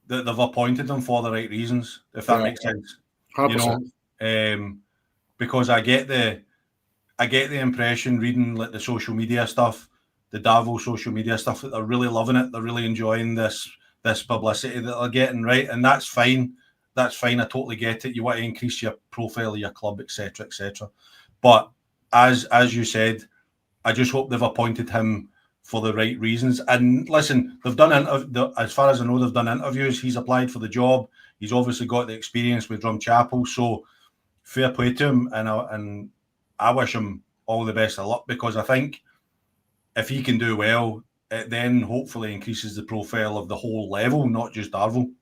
that they've appointed them for the right reasons, if that makes sense. 100%. Because I get the impression reading like the social media stuff, the Darvel social media stuff, that they're really loving it. They're really enjoying this publicity that they're getting, right? And that's fine. that's fine. I totally get it. You want to increase your profile of your club, etc., etc. But as you said, I just hope they've appointed him for the right reasons. And listen, they've done as far as I know, they've done interviews. He's applied for the job. He's obviously got the experience with Drumchapel, so fair play to him. And I wish him all the best of luck, because I think if he can do well, it then hopefully increases the profile of the whole level, not just Darvel.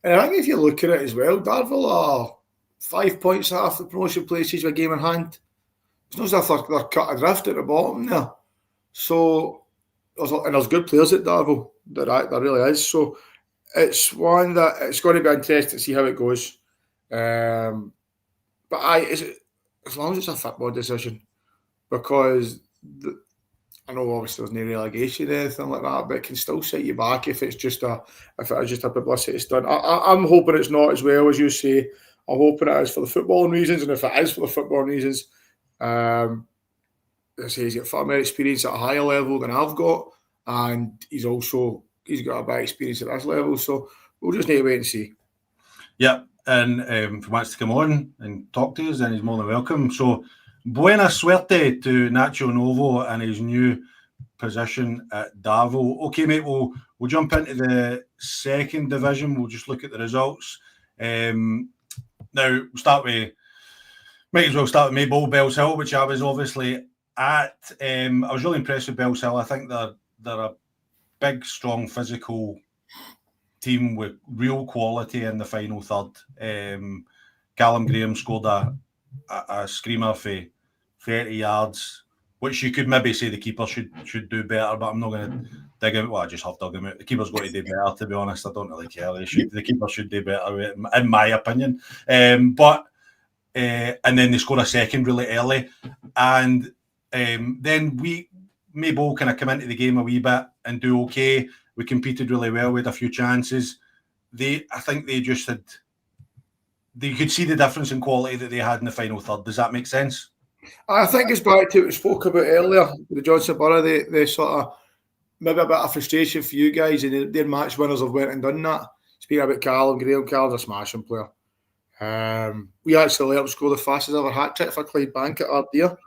And I think if you look at it as well, Darvel are 5 points off the promotion places with a game in hand. It's not as if they're cut adrift at the bottom there. So, there's good players at Darvel. There really is. So, it's one that it's going to be interesting to see how it goes. But as long as it's a football decision, because I know obviously there's no relegation or anything like that, but it can still set you back if it's just a publicity stunt. I'm hoping it's not as well as you say. I'm hoping it is for the footballing reasons, and if it is for the footballing reasons, he's got far more experience at a higher level than I've got, and he's got a bad experience at this level. So we'll just need to wait and see. Yeah, and if he wants to come on and talk to us, then he's more than welcome. So buena suerte to Nacho Novo and his new position at Darvel. Okay, mate, we'll jump into the second division. We'll just look at the results. Now, might as well start with Maybole Bellshill, which I was obviously at. I was really impressed with Bellshill. I think they're a big, strong, physical team with real quality in the final third. Callum Graham scored a screamer for 30 yards, which you could maybe say the keeper should do better, but I'm not going to dig him. Well, I just have dug him out. The keeper's got to do better, to be honest. I don't really care. The keeper should do better, in my opinion. And then they scored a second really early. And then Maybole kind of come into the game a wee bit and do okay. We competed really well. We had a few chances. I think they just had... They could see the difference in quality that they had in the final third. Does that make sense? I think it's back to what we spoke about earlier. The Johnson Borough, they sort of... Maybe a bit of frustration for you guys, and their match winners have went and done that. Speaking about Callum Graham, Callum's a smashing player. We actually let him score the fastest ever hat-trick for Clydebank at Ardeer.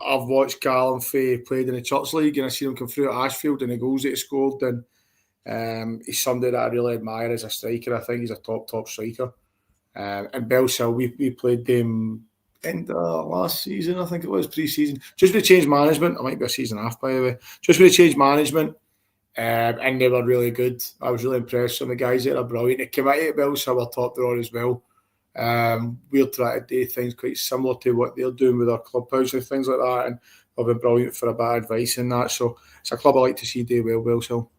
I've watched Callum played in the Church League, and I seen him come through at Ashfield and the goals that he scored. And he's somebody that I really admire as a striker. I think he's a top striker. And Bellshill, we played them in the last season, I think it was, pre-season. Just with change management, it might be a season and a half, by the way. Just with change management, and they were really good. I was really impressed with the guys that are brilliant. The committee at Bellshill were top drawer as well. We're trying to do things quite similar to what they're doing with our clubhouse and things like that, and they've been brilliant for a bit of advice in that. So it's a club I like to see do well, Bellshill.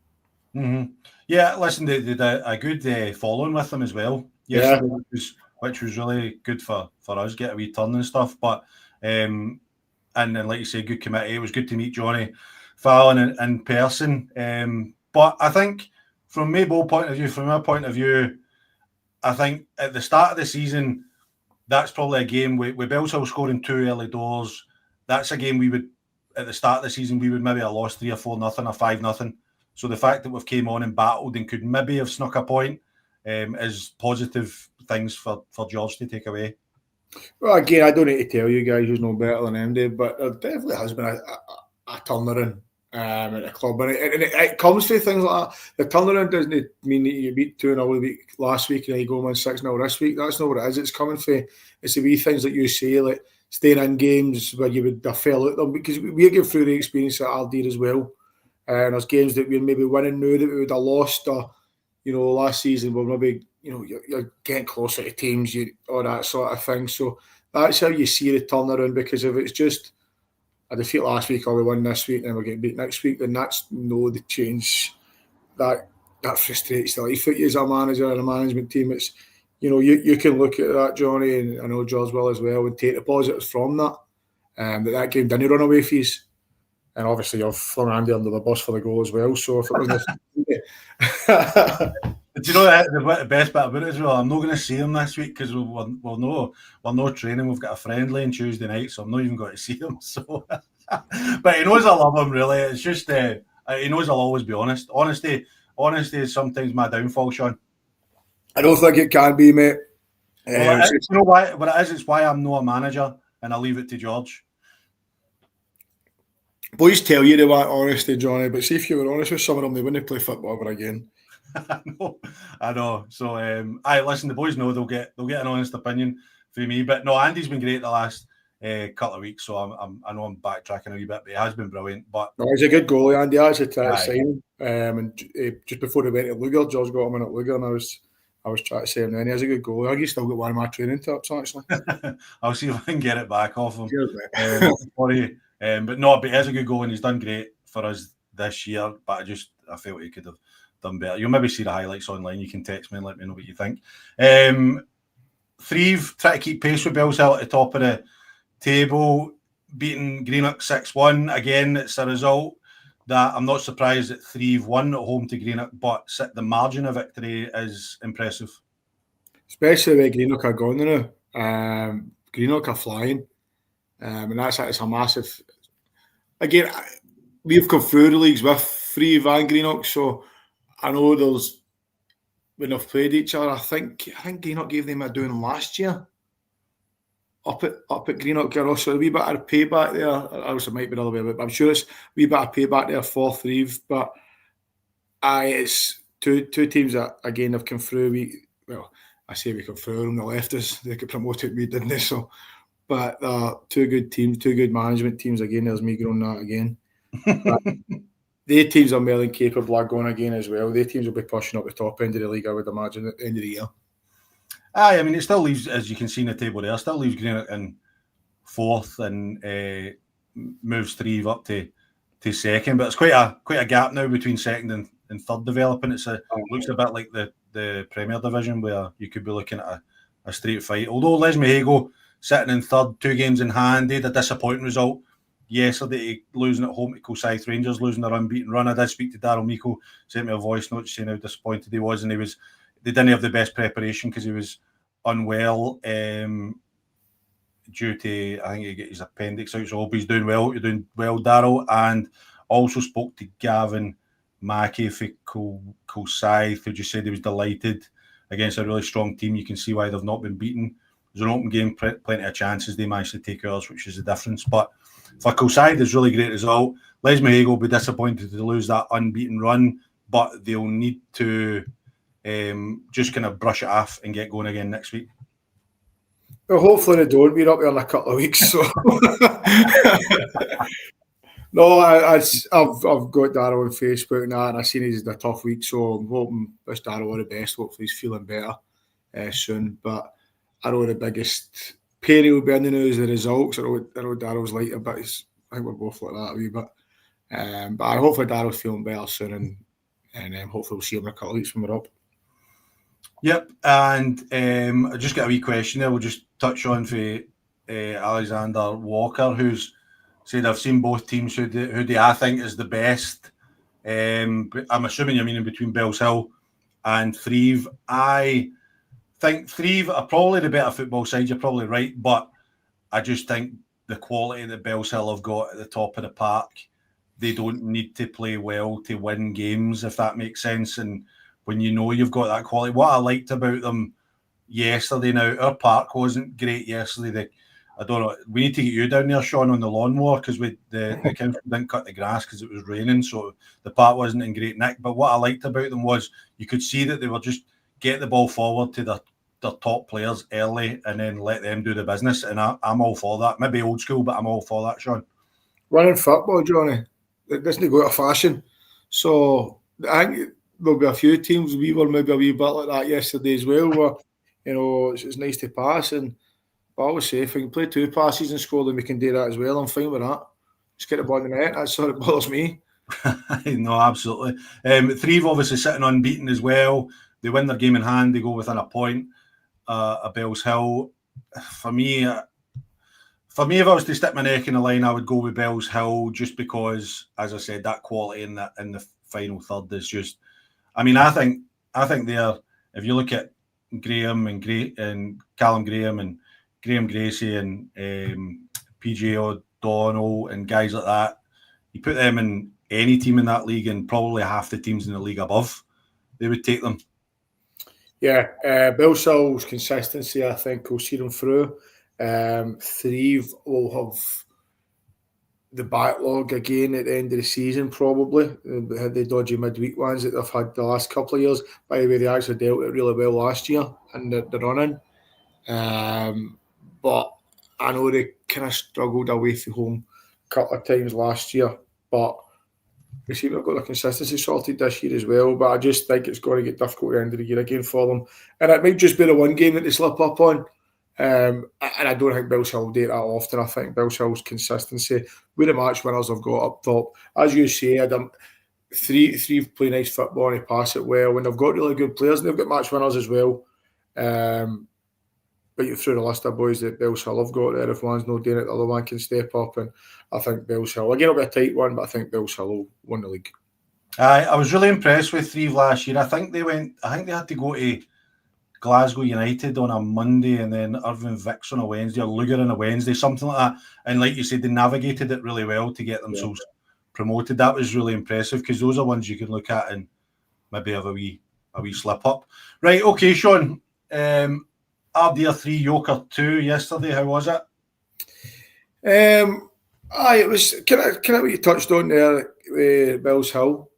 Mm-hmm. Yeah, listen, they did a good following with them as well. Yes, yeah. Which was really good for us, get a wee turn and stuff. But and then, like you say, good committee. It was good to meet Johnny Fallon in person. But I think from Maybole point of view, from our point of view, I think at the start of the season, that's probably a game with Bellshill scoring 2 early doors. That's a game we would, at the start of the season, we would maybe have lost 3 or 4-0 or 5-0. So the fact that we've came on and battled and could maybe have snuck a point is positive things for George to take away. Well, again, I don't need to tell you guys who's no better than them, Dave, but there definitely has been a turnaround at the club. And it comes to things like that. The turnaround doesn't mean that you beat 2-0 the week last week and then you go on 6-0 this week. That's not what it is. It's coming for, it's the wee things that you say, like staying in games where you would have fell out them, because we're going through the experience at Ardeer as well. And there's games that we're maybe winning now that we would have lost, or last season we're maybe you're getting closer to teams, all that sort of thing. So that's how you see the turnaround. Because if it's just a defeat last week or we win this week and we're getting beat next week, then that's the change that frustrates the life out of you as a manager and a management team. It's you can look at that, Johnny, and I know George will as well, and take the positives from that. That game didn't run away for you. And obviously, you've flung Andy under the bus for the goal as well. So if it wasn't, do you know the best bit about it is, well, I'm not going to see him this week because we're no training. We've got a friendly on Tuesday night, so I'm not even going to see him. So, but he knows I love him. Really, it's just he knows I'll always be honest. Honesty honesty is sometimes my downfall, Sean. I don't think it can be, mate. Well, you know why? What it is, it's why I'm not a manager, and I leave it to George. Boys tell you they want honesty, Johnny, but see if you were honest with some of them, they wouldn't play football ever again. I know. So, listen, the boys know they'll get an honest opinion from me. But no, Andy's been great the last couple of weeks, so I know I'm backtracking a wee bit, but he has been brilliant. But no, he's a good goalie, Andy. I actually tried to sign him, and just before he went to Luger, George got him in at Luger, and I was trying to say him then. He has a good goalie. I think he's still got one of my training tips, actually. I'll see if I can get it back off him. But no, but he has a good goal and he's done great for us this year. But I felt he could have done better. You'll maybe see the highlights online. You can text me and let me know what you think. Threave try to keep pace with Bellshill at the top of the table, beating Greenock 6-1. Again, it's a result that I'm not surprised that Threave won at home to Greenock, but the margin of victory is impressive. Especially the way Greenock are going now. Greenock are flying. And it's a massive. Again, we've come through the leagues with Threave and Greenock, so I know when they've played each other. I think Greenock gave them a doing last year. Up at Greenock, so a wee bit of payback there. Also, might be the other way, but I'm sure it's a wee bit of payback there for Threave. But it's two teams that again have come through. I say we come through them. They left us. They got promoted. We didn't. So. But two good teams, two good management teams. Again, there's me growing that again. Their teams are more than capable of going again as well. Their teams will be pushing up the top end of the league, I would imagine, at the end of the year. I mean, it still leaves, as you can see in the table there, still leaves Greenock in fourth and moves Threave up to second. But it's quite a gap now between second and third developing. It looks a bit like the Premier Division where you could be looking at a straight fight. Although Les Mahago sitting in third, 2 games in hand. They had a disappointing result yesterday, losing at home to Kilsyth Rangers, losing their unbeaten run. I did speak to Daryl Meikle, sent me a voice note saying how disappointed he was, and they didn't have the best preparation because he was unwell due to, I think he got his appendix out, so I hope he's doing well. You're doing well, Daryl. And also spoke to Gavin Mackey for Kilsyth, who just said he was delighted against a really strong team. You can see why they've not been beaten. It was an open game, plenty of chances. They managed to take ours, which is the difference. But for Kilsyth, it's a really great result. Les Mahago will be disappointed to lose that unbeaten run, but they'll need to just kind of brush it off and get going again next week. Well, hopefully they don't. We're up there in a couple of weeks. So. No, I've got Darryl on Facebook and that, and I've seen he's had a tough week, so I'm hoping wish Darryl all the best. Hopefully he's feeling better soon. But I know the biggest Perry will be in the news the results. I know Darryl's lighter, but I think we're both like that a wee bit. But I hopefully Darryl's feeling better soon, and hopefully we'll see him in a couple of weeks when we're up. Yep, and I just got a wee question there. We'll just touch on for Alexander Walker, who's said, I've seen both teams. Who do I think is the best? But I'm assuming you're meaning between Bellshill and Threave. I think Threave are probably the better football side. You're probably right, but I just think the quality that Bellshill have got at the top of the park, they don't need to play well to win games, if that makes sense. And when you know you've got that quality, what I liked about them yesterday, now our park wasn't great yesterday. I don't know. We need to get you down there, Sean, on the lawnmower, because the council didn't cut the grass because it was raining, so the park wasn't in great nick. But what I liked about them was you could see that they were just get the ball forward to their top players early and then let them do the business. And I'm all for that. Maybe old school, but I'm all for that, Sean. Running football, Johnny, it doesn't go out of fashion. So I think there'll be a few teams. We were maybe a wee bit like that yesterday as well, where it's nice to pass. But I always say if we can play 2 passes and score, then we can do that as well. I'm fine with that. Just get the ball in the net. That's what bothers me. No, absolutely. Threave obviously sitting unbeaten as well. They win their game in hand. They go within a point. A Bellshill. For me, if I was to stick my neck in the line, I would go with Bellshill just because, as I said, that quality in the final third is just. I mean, I think they are. If you look at Graham and Callum Graham and Graham Gracie and PJ O'Donnell and guys like that, you put them in any team in that league and probably half the teams in the league above. they would take them. Yeah, Billshall's consistency, I think, will see them through. Threave will have the backlog again at the end of the season, probably. They had the dodgy midweek ones that they've had the last couple of years. By the way, they actually dealt it really well last year in the run-in. But I know they kind of struggled away from home a couple of times last year. But we seem to have got the consistency sorted this year as well. But I just think it's going to get difficult at the end of the year again for them. And it might just be the one game that they slip up on. And I don't think Billshill will do it that often. I think Billshill's consistency with the match winners they've got up top. As you say, three play nice football and they pass it well. And they've got really good players and they've got match winners as well. But you through the list of boys that Billshill have got there. If one's not doing it, the other one can step up. And I think Billshill, again, it'll be a tight one, but I think Billshill will win the league. I was really impressed with Threave last year. I think they had to go to Glasgow United on a Monday and then Irvine Vicks on a Wednesday or Luger on a Wednesday, something like that. And like you said, they navigated it really well to get themselves promoted. That was really impressive because those are ones you can look at and maybe have a wee slip up. Right, okay, Sean. Ardeer 3, Yoker 2 yesterday. How was it? It was kind of what you touched on there with Billshill.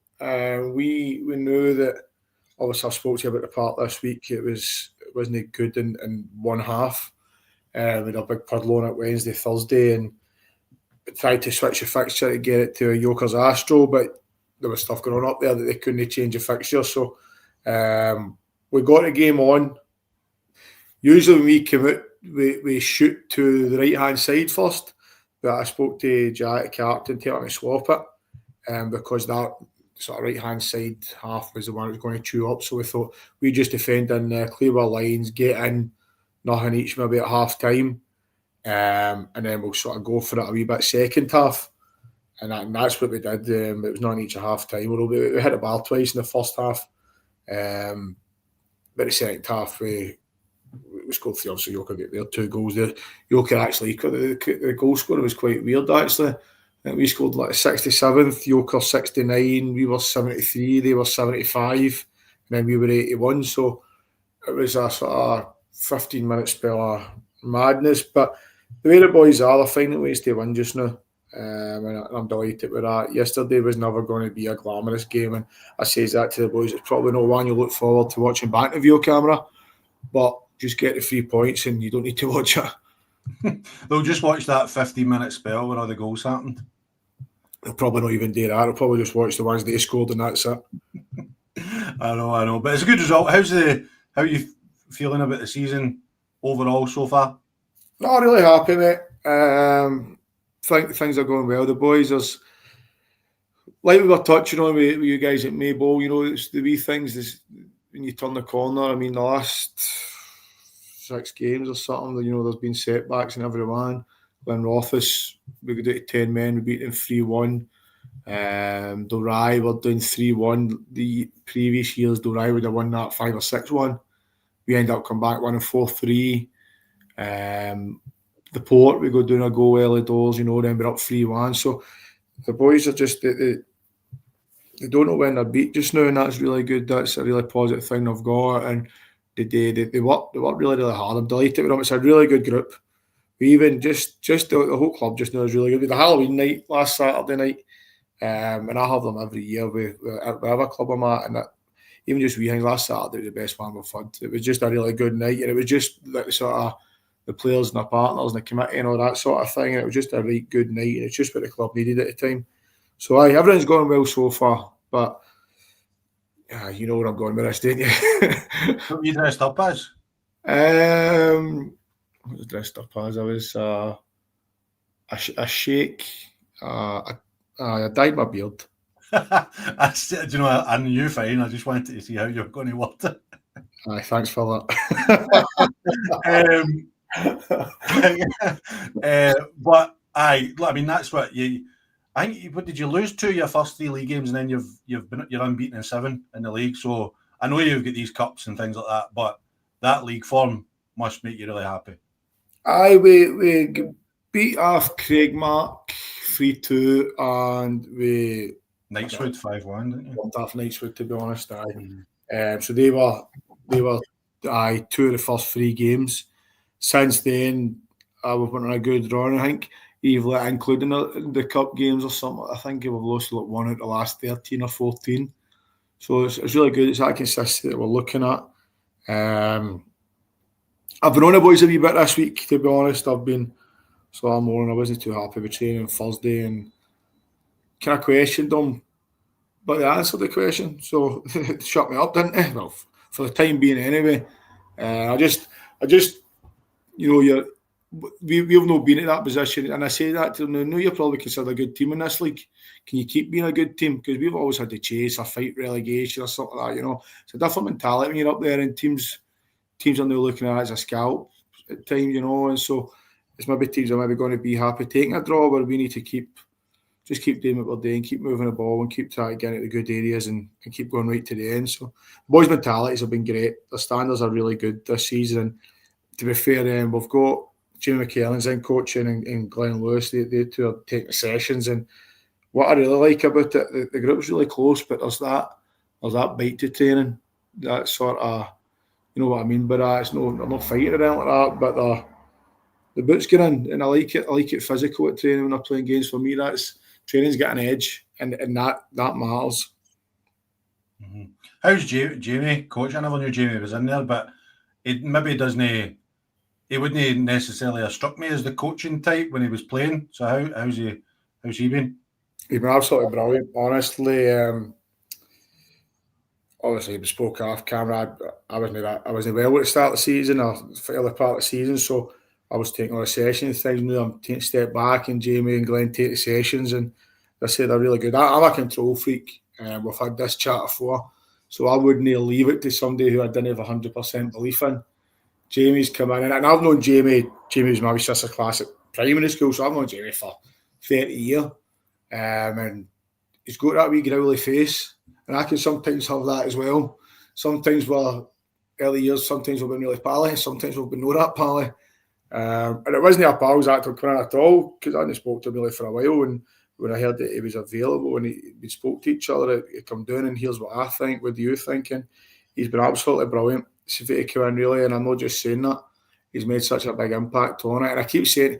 We knew that. Obviously, I spoke to you about the part this week. It wasn't good in one half. We had a big puddle on it Wednesday, Thursday, and tried to switch the fixture to get it to a Yoker's Astro, but there was stuff going on up there that they couldn't change the fixture. So we got the game on. Usually when we come out, we shoot to the right-hand side first, but I spoke to Jack, the captain, telling me to swap it because that sort of right-hand side half was the one that was going to chew up. So we thought we'd just defend in clear our lines, get in, nothing each maybe at half-time, and then we'll sort of go for it a wee bit second half. And that's what we did. It was nothing each at half-time. We hit the bar twice in the first half. But the second half, we scored 3, so Yoker got their 2 goals there. Yoker actually, the goal scorer was quite weird actually. We scored like 67th, Yoker 69, we were 73, they were 75, and then we were 81. So it was a sort of 15-minute spell of madness. But the way the boys are, they're finding ways to win just now. And I'm delighted with that. Yesterday was never going to be a glamorous game, and I say that to the boys. It's probably not one you look forward to watching back to view camera, but just get the 3 points and you don't need to watch it. They'll just watch that 15-minute spell where all the goals happened. They'll probably not even do that. They'll probably just watch the ones they scored and that's it. I know. But it's a good result. How are you feeling about the season overall so far? No, really happy, mate. Think things are going well. The boys, like we were touching on with you guys at Mayball, it's the wee things when you turn the corner. I mean, the last 6 games or something, there's been setbacks in every one. Glenrothes, we got down to 10 men, we beat them 3-1. Dorai were doing 3-1. The previous years, Dorai would have won that 5 or 6-1. We end up coming back winning 4-3. The Port, we go down a goal early doors, then we're up 3-1. So the boys are just, they don't know when they're beat just now, and that's really good. That's a really positive thing they've got. And they work really, really hard. I'm delighted with them. It's a really good group. We even just the whole club just now is really good. We had the Halloween night last Saturday night, and I have them every year with whatever club I'm at, and even just we things last Saturday was the best one we've had. It was just a really good night, and it was just like sort of the players and the partners and the committee and all that sort of thing, and it was just a really good night, and it's just what the club needed at the time. So everything's going well so far, but you know where I'm going with this, don't you? What were you dressed up as? I was dressed up as I was a sheikh. I dyed my beard. I knew you fine. I just wanted to see how you're going to word it. Aye, thanks for that. But I mean that's what you. I think. What did you lose 2 your first 3 league games, and then you're unbeaten in 7 in the league. So I know you've got these cups and things like that, but that league form must make you really happy. Aye, we beat off Craigmark 3-2, and we Knightswood 5-1, didn't you? Bumped off Knightswood, to be honest. So they were two of the first 3 games. Since then, we've been on a good run. I think, including the cup games or something. I think we've lost like 1 out of the last 13 or 14. So it's really good. It's that consistency that we're looking at. I've been on the boys a wee bit this week, to be honest. I've been sore morning. I wasn't too happy with training on Thursday and kind of questioned them, but they answered the question, so it shut me up, didn't it? Well, for the time being, anyway. I just, we've not been in that position, and I say that to them. I know you're probably considered a good team in this league. Can you keep being a good team? Because we've always had to chase or fight relegation or something like that. It's a different mentality when you're up there, and teams are now looking at it as a scalp at times, and so it's maybe teams are maybe going to be happy taking a draw, but we need to keep doing what we're doing, keep moving the ball and keep trying to get into the good areas and keep going right to the end. So boys' mentalities have been great. The standards are really good this season. And to be fair, we've got Jimmy McKellen's in coaching and Glenn Lewis. They two are taking sessions. And what I really like about it, the group's really close, but there's that bite to training. That sort of, you know what I mean by that. It's I'm not fighting around like that, but the boots get in, and I like it. I like it physical at training when they're playing games. For me, that's training's got an edge, and that matters. Mm-hmm. How's Jamie coach? I never knew Jamie was in there, but it maybe doesn't. He wouldn't necessarily have struck me as the coaching type when he was playing. So how's he been? He's been absolutely brilliant, honestly. Obviously, we spoke off camera. I wasn't well at the start of the season or the early part of the season, so I was taking all the sessions. Things now I'm taking a step back, and Jamie and Glenn take the sessions, and they say they're really good. I'm a control freak. We've had this chat before, so I wouldn't leave it to somebody who I didn't have 100% belief in. Jamie's come in, and I've known Jamie. Jamie was my sister class at primary school, so I've known Jamie for 30 years. And he's got that wee growly face, and I can sometimes have that as well. Sometimes we're early years, sometimes we've been really pally, sometimes we've been not that pally. And it wasn't a pals actor coming in at all, because I hadn't spoke to him really for a while. And when I heard that he was available and we spoke to each other, he come down and here's what I think, what do you think? And he's been absolutely brilliant. It's to come in really, and I'm not just saying that. He's made such a big impact on it. And I keep saying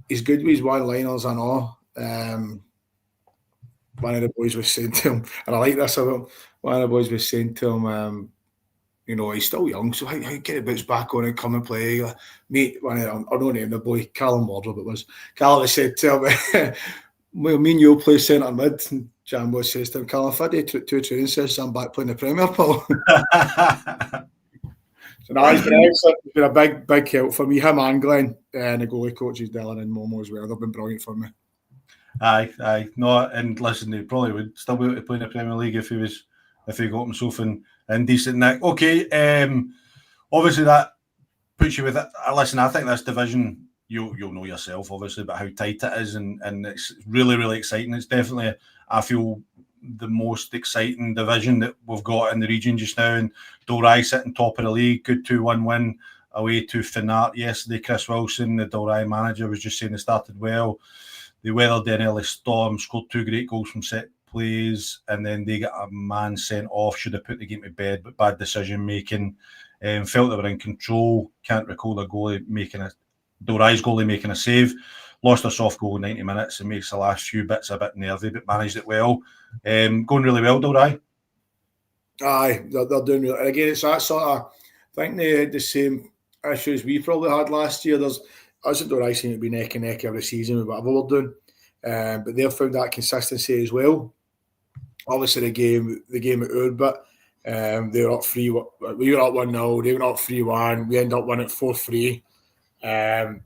he's good with his one-liners and all. One of the boys was saying to him, and I like this about him, one of the boys was saying to him, he's still young, so how get the boots back on and come and play? Mate, I don't name the boy, Callum Wardrobe it was. Callum said to him, well, me and you'll play centre mid. And Jambo says to him, Callum, if I do 2 training sessions, I'm back playing the Premier, Paul. So now he's been a big help for me. Him and Glenn, and the goalie coaches Dylan and Momo as well. They've been brilliant for me. Aye. No, and listen, he probably would still be able to play in the Premier League if he got himself in decent nick. Okay, obviously that puts you with it. Listen, I think this division, you'll know yourself, obviously, but how tight it is, and it's really, really exciting. It's definitely, I feel, the most exciting division that we've got in the region just now. And Dalry sitting top of the league, good 2-1 win away to Finnart yesterday. Chris Wilson, the Dalry manager, was just saying they started well. They weathered an early storm, scored 2 great goals from set plays, and then they got a man sent off. Should have put the game to bed, but bad decision making. Felt they were in control. Can't recall the Dalry's goalie making a save. Lost a soft goal in 90 minutes and makes the last few bits a bit nervy, but managed it well. Going really well, Dalry. Aye, they're doing really. And again, it's that sort of. I think they had the same issues we probably had last year. Us at Dalry seem to be neck and neck every season with whatever we're doing, but they've found that consistency as well. Obviously, the game at Urbit, they were up 3-1. We were up 1-0. They were up 3-1. We ended up winning 4-3. I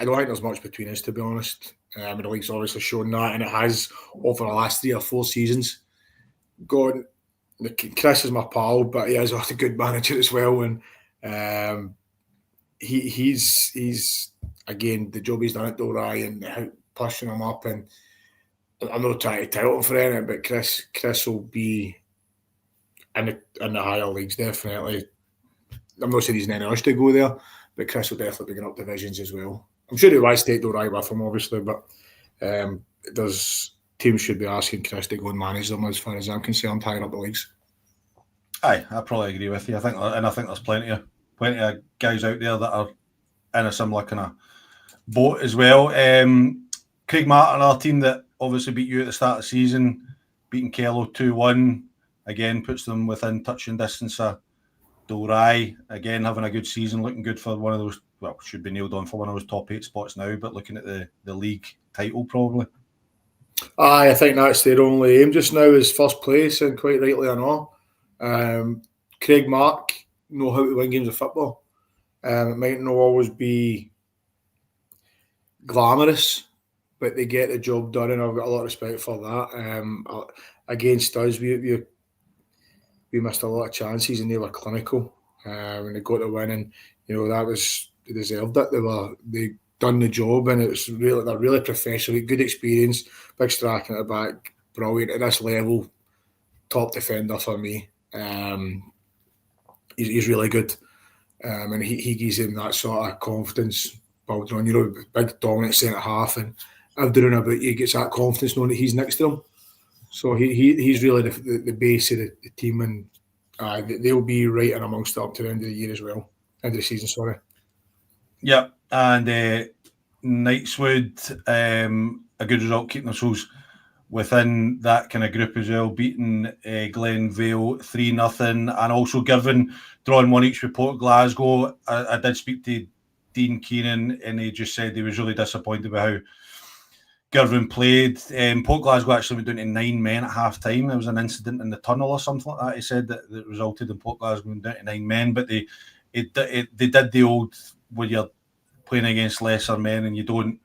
don't think there's much between us, to be honest. The league's obviously shown that, and it has over the last 3 or 4 seasons. Chris is my pal, but he is a good manager as well, and he's again, the job he's done at Dalry and pushing him up, and I'm not trying to tout him for anything, but Chris will be in the higher leagues, definitely. I'm not saying he's in any rush to go there, but Chris will definitely be going up divisions as well. I'm sure he wants to take Dalry with him, obviously, but there's teams should be asking Chris to go and manage them, as far as I'm concerned, higher up the leagues. Aye, I probably agree with you. I think there's plenty of guys out there that are in a similar kind of boat as well. Craig Martin, our team that obviously beat you at the start of the season, beating Kello 2-1, again puts them within touching distance of Dalry, again having a good season, looking good for one of those, well, should be nailed on for one of those top 8 spots now, but looking at the league title probably. Aye, I think that's their only aim just now is first place, and quite rightly enough. Craig Mark know how to win games of football. It might not always be glamorous, but they get the job done, and I've got a lot of respect for that. Against us, we missed a lot of chances, and they were clinical when they got the win, and that was, they deserved it. They done the job, and they're really professional, good experience, big striking at the back, brilliant at this level, top defender for me. He's really good, and he gives him that sort of confidence building on, big dominant centre half, and everything about you gets that confidence knowing that he's next to him. So he's really the base of the team, and they'll be right in amongst it up to the end of the year as well, end of the season, sorry. Yep, and Knightswood, a good result, keeping themselves within that kind of group as well, beating Glenvale 3-0, and also Girvan drawing 1 each with Port Glasgow. I did speak to Dean Keenan, and he just said he was really disappointed with how Girvan played. Port Glasgow actually went down to 9 men at half time. There was an incident in the tunnel or something like that. He said that resulted in Port Glasgow going down to 9 men, but they did the old, when you're playing against lesser men and you don't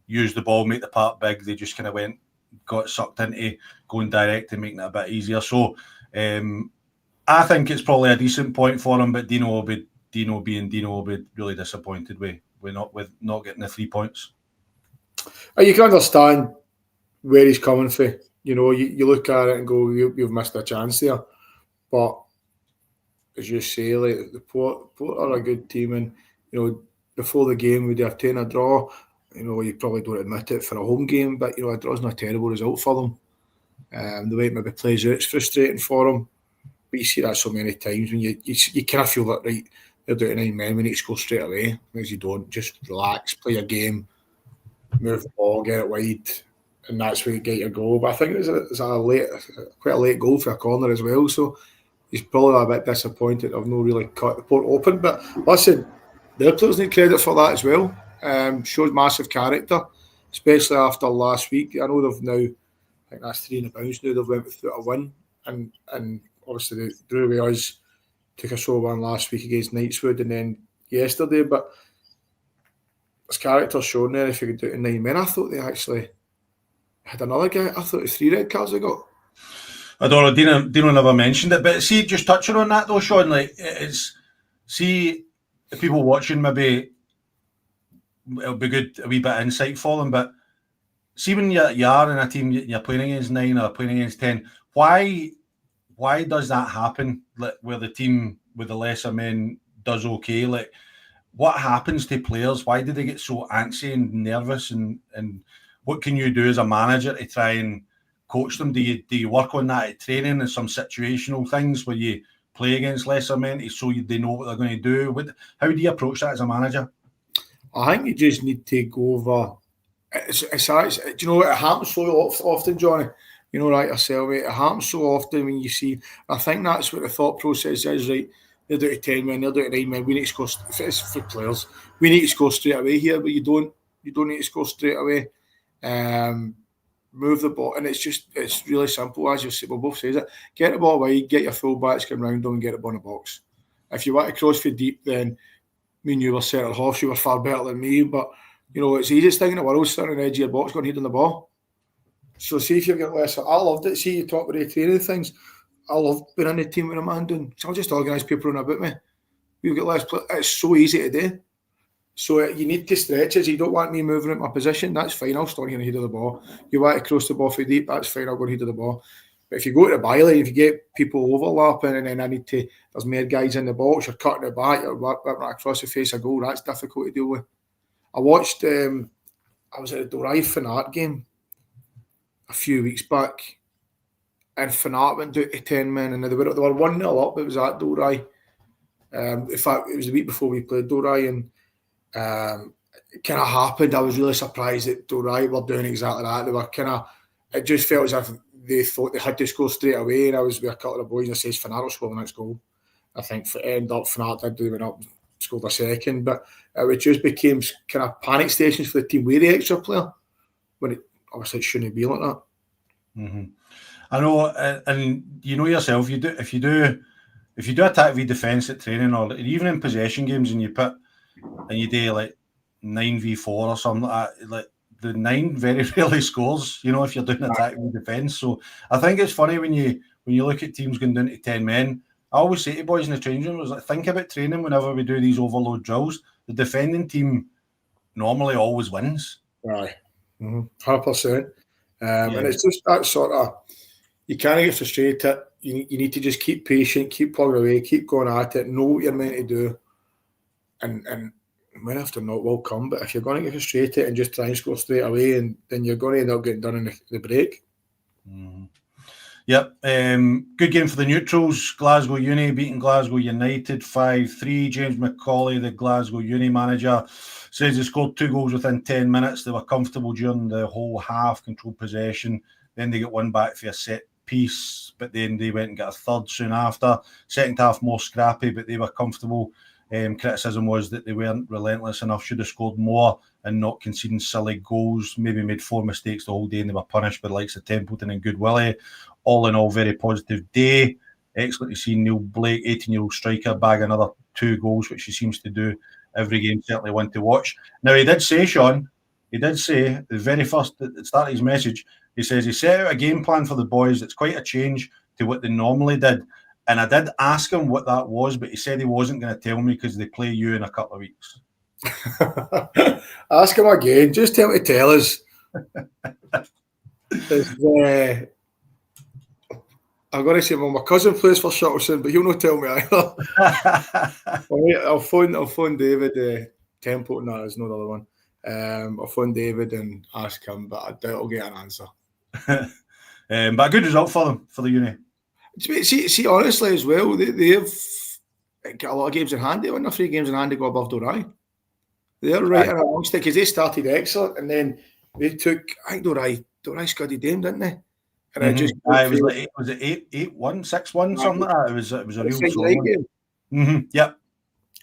use the ball, make the part big, they just kind of got sucked into going direct and making it a bit easier. So I think it's probably a decent point for him, but Dino will be really disappointed with not getting the 3 points. You can understand where he's coming from. You look at it and go, you've missed a chance there. But as you say, like, the Port are a good team, and before the game we'd have taken a draw. You probably don't admit it for a home game, but a draw's not a terrible result for them. The way it maybe plays out, it's frustrating for them. But you see that so many times when you kind of feel that, right, they're doing 9 men, we need to score straight away. Whereas you don't, just relax, play your game, move the ball, get it wide, and that's where you get your goal. But I think it's quite a late goal for a corner as well. So he's probably a bit disappointed. I've not really cut the Port open. But listen, their players need credit for that as well. Shows massive character, especially after last week. I know they've now, I think that's 3 in the bounce now. They've went through a win, and obviously they drew with us, took a show one last week against Knightswood, and then yesterday. But his character's shown there. If you could do it in 9 men, I thought they actually had another guy. I thought it was 3 red cards they got. I don't know. Dino never mentioned it, but see, just touching on that though, Sean, like, see, the people watching, maybe it'll be good, a wee bit of insight for them. But see, when you are in a team, you're playing against 9 or playing against 10. Why does that happen? Like, where the team with the lesser men does okay? Like, what happens to players? Why do they get so antsy and nervous? And what can you do as a manager to try and coach them? Do you work on that at training and some situational things where you play against lesser men so they know what they're going to do? How do you approach that as a manager? I think you just need to go over. Do you know what, it happens so often, Johnny? Right yourself, mate. It happens so often when you see. I think that's what the thought process is, right? They're down to 10 men, they're down to 9 men. We need to score. If it's for players, we need to score straight away here, but you don't need to score straight away. Move the ball, and it's really simple, as you say. Well, both says it. Get the ball wide, get your full backs, come round them, and get it on the box. If you want to cross for deep, then me and you were centre half. You were far better than me, but it's the easiest thing in the world, standing on the edge of your box, going head on the ball. So see if you get less. I loved it. See, you talk about the training things. I love being in the team with a man doing. So I'll just organise people around about me. We've got less. It's so easy to do. So you need to stretch it. You don't want me moving at my position. That's fine. I'll stand here and head of the ball. You want to cross the ball for deep. That's fine. I'll go and head of the ball. But if you go to the byline, if you get people overlapping, and then there's more guys in the box, you're cutting it back, you're whipping right across the face of goal. That's difficult to deal with. I watched. I was at the Dalry Fanart game a few weeks back, and Fanat went down to 10 men, and they were 1-0 up. It was at Dalry. In fact, it was the week before we played Dalry, and it kind of happened. I was really surprised that Dalry were doing exactly that. They were it just felt as if they thought they had to score straight away, and I was with a couple of boys and I says Fanat will score the next goal. I think end up Fanat did, they went up, scored a second, but it just became kind of panic stations for the team with the extra player, when obviously it shouldn't be like that. Mm-hmm. I know, and you know yourself, if you do attack v defence at training, or even in possession games, and you do like 9v4 or something like that, like the 9 very rarely scores, you know, if you're doing attack v defence. So I think it's funny when you look at teams going down to 10 men. I always say to boys in the training room, like, think about training whenever we do these overload drills. The defending team normally always wins. Right. 100%. And it's just that sort of, you can't get frustrated. You need to just keep patient, keep plugging away, keep going at it, know what you're meant to do. And win after not will come. But if you're going to get frustrated and just try and score straight away, and then you're going to end up getting done in the break. Mm-hmm. Yep. Good game for the neutrals. Glasgow Uni beating Glasgow United 5-3. James McCauley, the Glasgow Uni manager, says they scored 2 goals within 10 minutes. They were comfortable during the whole half, controlled possession. Then they got one back for a set piece, but then they went and got a third soon after. Second half more scrappy, but they were comfortable. Criticism was that they weren't relentless enough, should have scored more and not conceding silly goals. Maybe made 4 mistakes the whole day and they were punished by the likes of Templeton and Goodwillie. All in all, very positive day. Excellent to see Neil Blake, 18-year-old striker, bag another 2 goals, which he seems to do every game. Certainly one to watch. Now, he did say, Sean, the very first, at the start of his message, he says he set out a game plan for the boys that's quite a change to what they normally did. And I did ask him what that was, but he said he wasn't going to tell me because they play you in a couple of weeks. Ask him again. Just tell him to tell us. I've got to say, well, my cousin plays for Shuttleson, but he'll not tell me either. I'll phone David Templeton. No, there's no other one. I'll phone David and ask him, but I doubt I'll get an answer. But a good result for them, for the Uni. See, honestly, as well, they have got a lot of games in hand. They won the 3 games in hand to go above Dalry. They're right in amongst it because they started excellent, and then they took, I think Dalry scudded them, didn't they? And it was it 8-1, 6-1, something like that. It was a real slow game. Yep.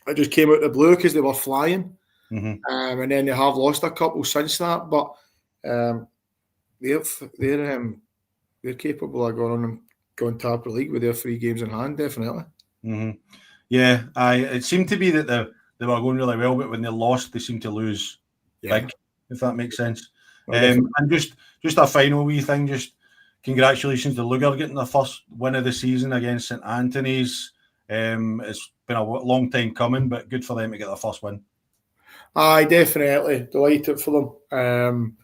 It just came out of the blue because they were flying, and then they have lost a couple since that. But they're capable of going top of the league with their 3 games in hand, definitely. Yeah, it seemed to be that they were going really well, but when they lost, they seemed to lose big, if that makes sense. And just a final wee thing, just congratulations to Luger getting their first win of the season against St Anthony's. It's been a long time coming, but good for them to get their first win. Aye, definitely. Delighted for them.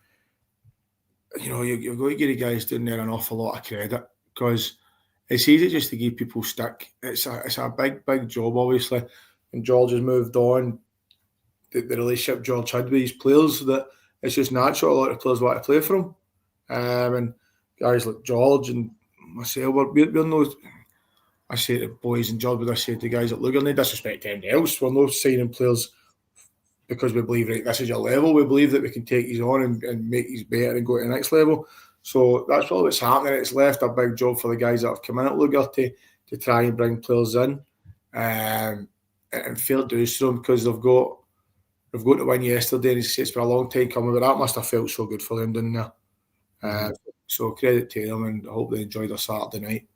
You've got to give the guys down there an awful lot of credit because it's easy just to give people stick. It's a big job, obviously. And George has moved on. The relationship George had with his players, that it's just natural. A lot of players want to play for him. And guys like George and myself, we're no, I say to boys and George, but I say to guys at Luger, no disrespect to anybody else. We're not signing players because we believe, right, this is your level. We believe that we can take these on and make these better and go to the next level. So that's all that's happening. It's left a big job for the guys that have come in at Luger to try and bring players in and fair dues to them because they've got to win yesterday, and it's been a long time coming, but that must have felt so good for them, didn't it? So credit to them, and I hope they enjoyed their Saturday night.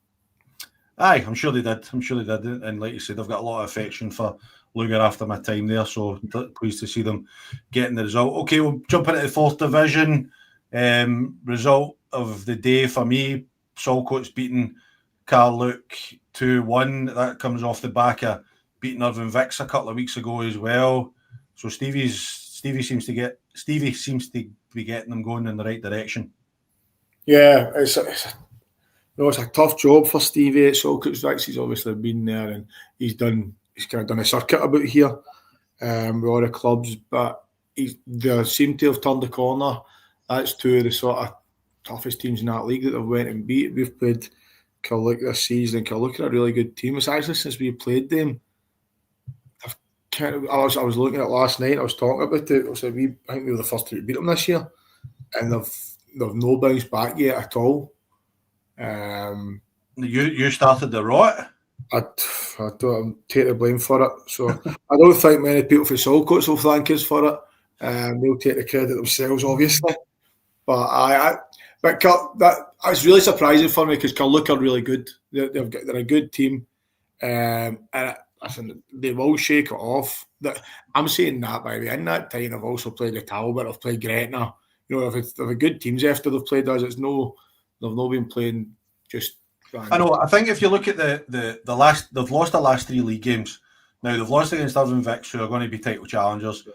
Aye, I'm sure they did. And like you said, they've got a lot of affection for Luger after my time there, so pleased to see them getting the result. Okay, we'll jump into the 4th division. Result of the day for me, Saltcoats beating Carluke 2-1. That comes off the back of beating Irvine Vicks a couple of weeks ago as well. So Stevie seems to be getting them going in the right direction. Yeah, it's a tough job for Stevie at Saltcoats Vicks. He's obviously been there and he's kind of done a circuit about here with all the clubs, but they seem to have turned the corner. That's 2 of the sort of toughest teams in that league that they've went and beat. We've played Killuck this season, and Killuck are a really good team. It's actually since we played them, I was looking at last night. I was talking about it. I think we were the first to beat them this year, and they've no bounced back yet at all. You started the rot. I don't take the blame for it. So I don't think many people from Saltcoats will thank us for it. They'll take the credit themselves, obviously. But that's really surprising for me because Killuck are really good. They're a good team, and listen, they will shake it off. I'm saying that, by the way. In that time, I've also played the Talbot. I've played Gretna. You know, they've good teams after they've played us. They've not been playing just. I know. I think if you look at the last, they've lost the last 3 league games. Now they've lost against Irvine Vics, who are going to be title challengers.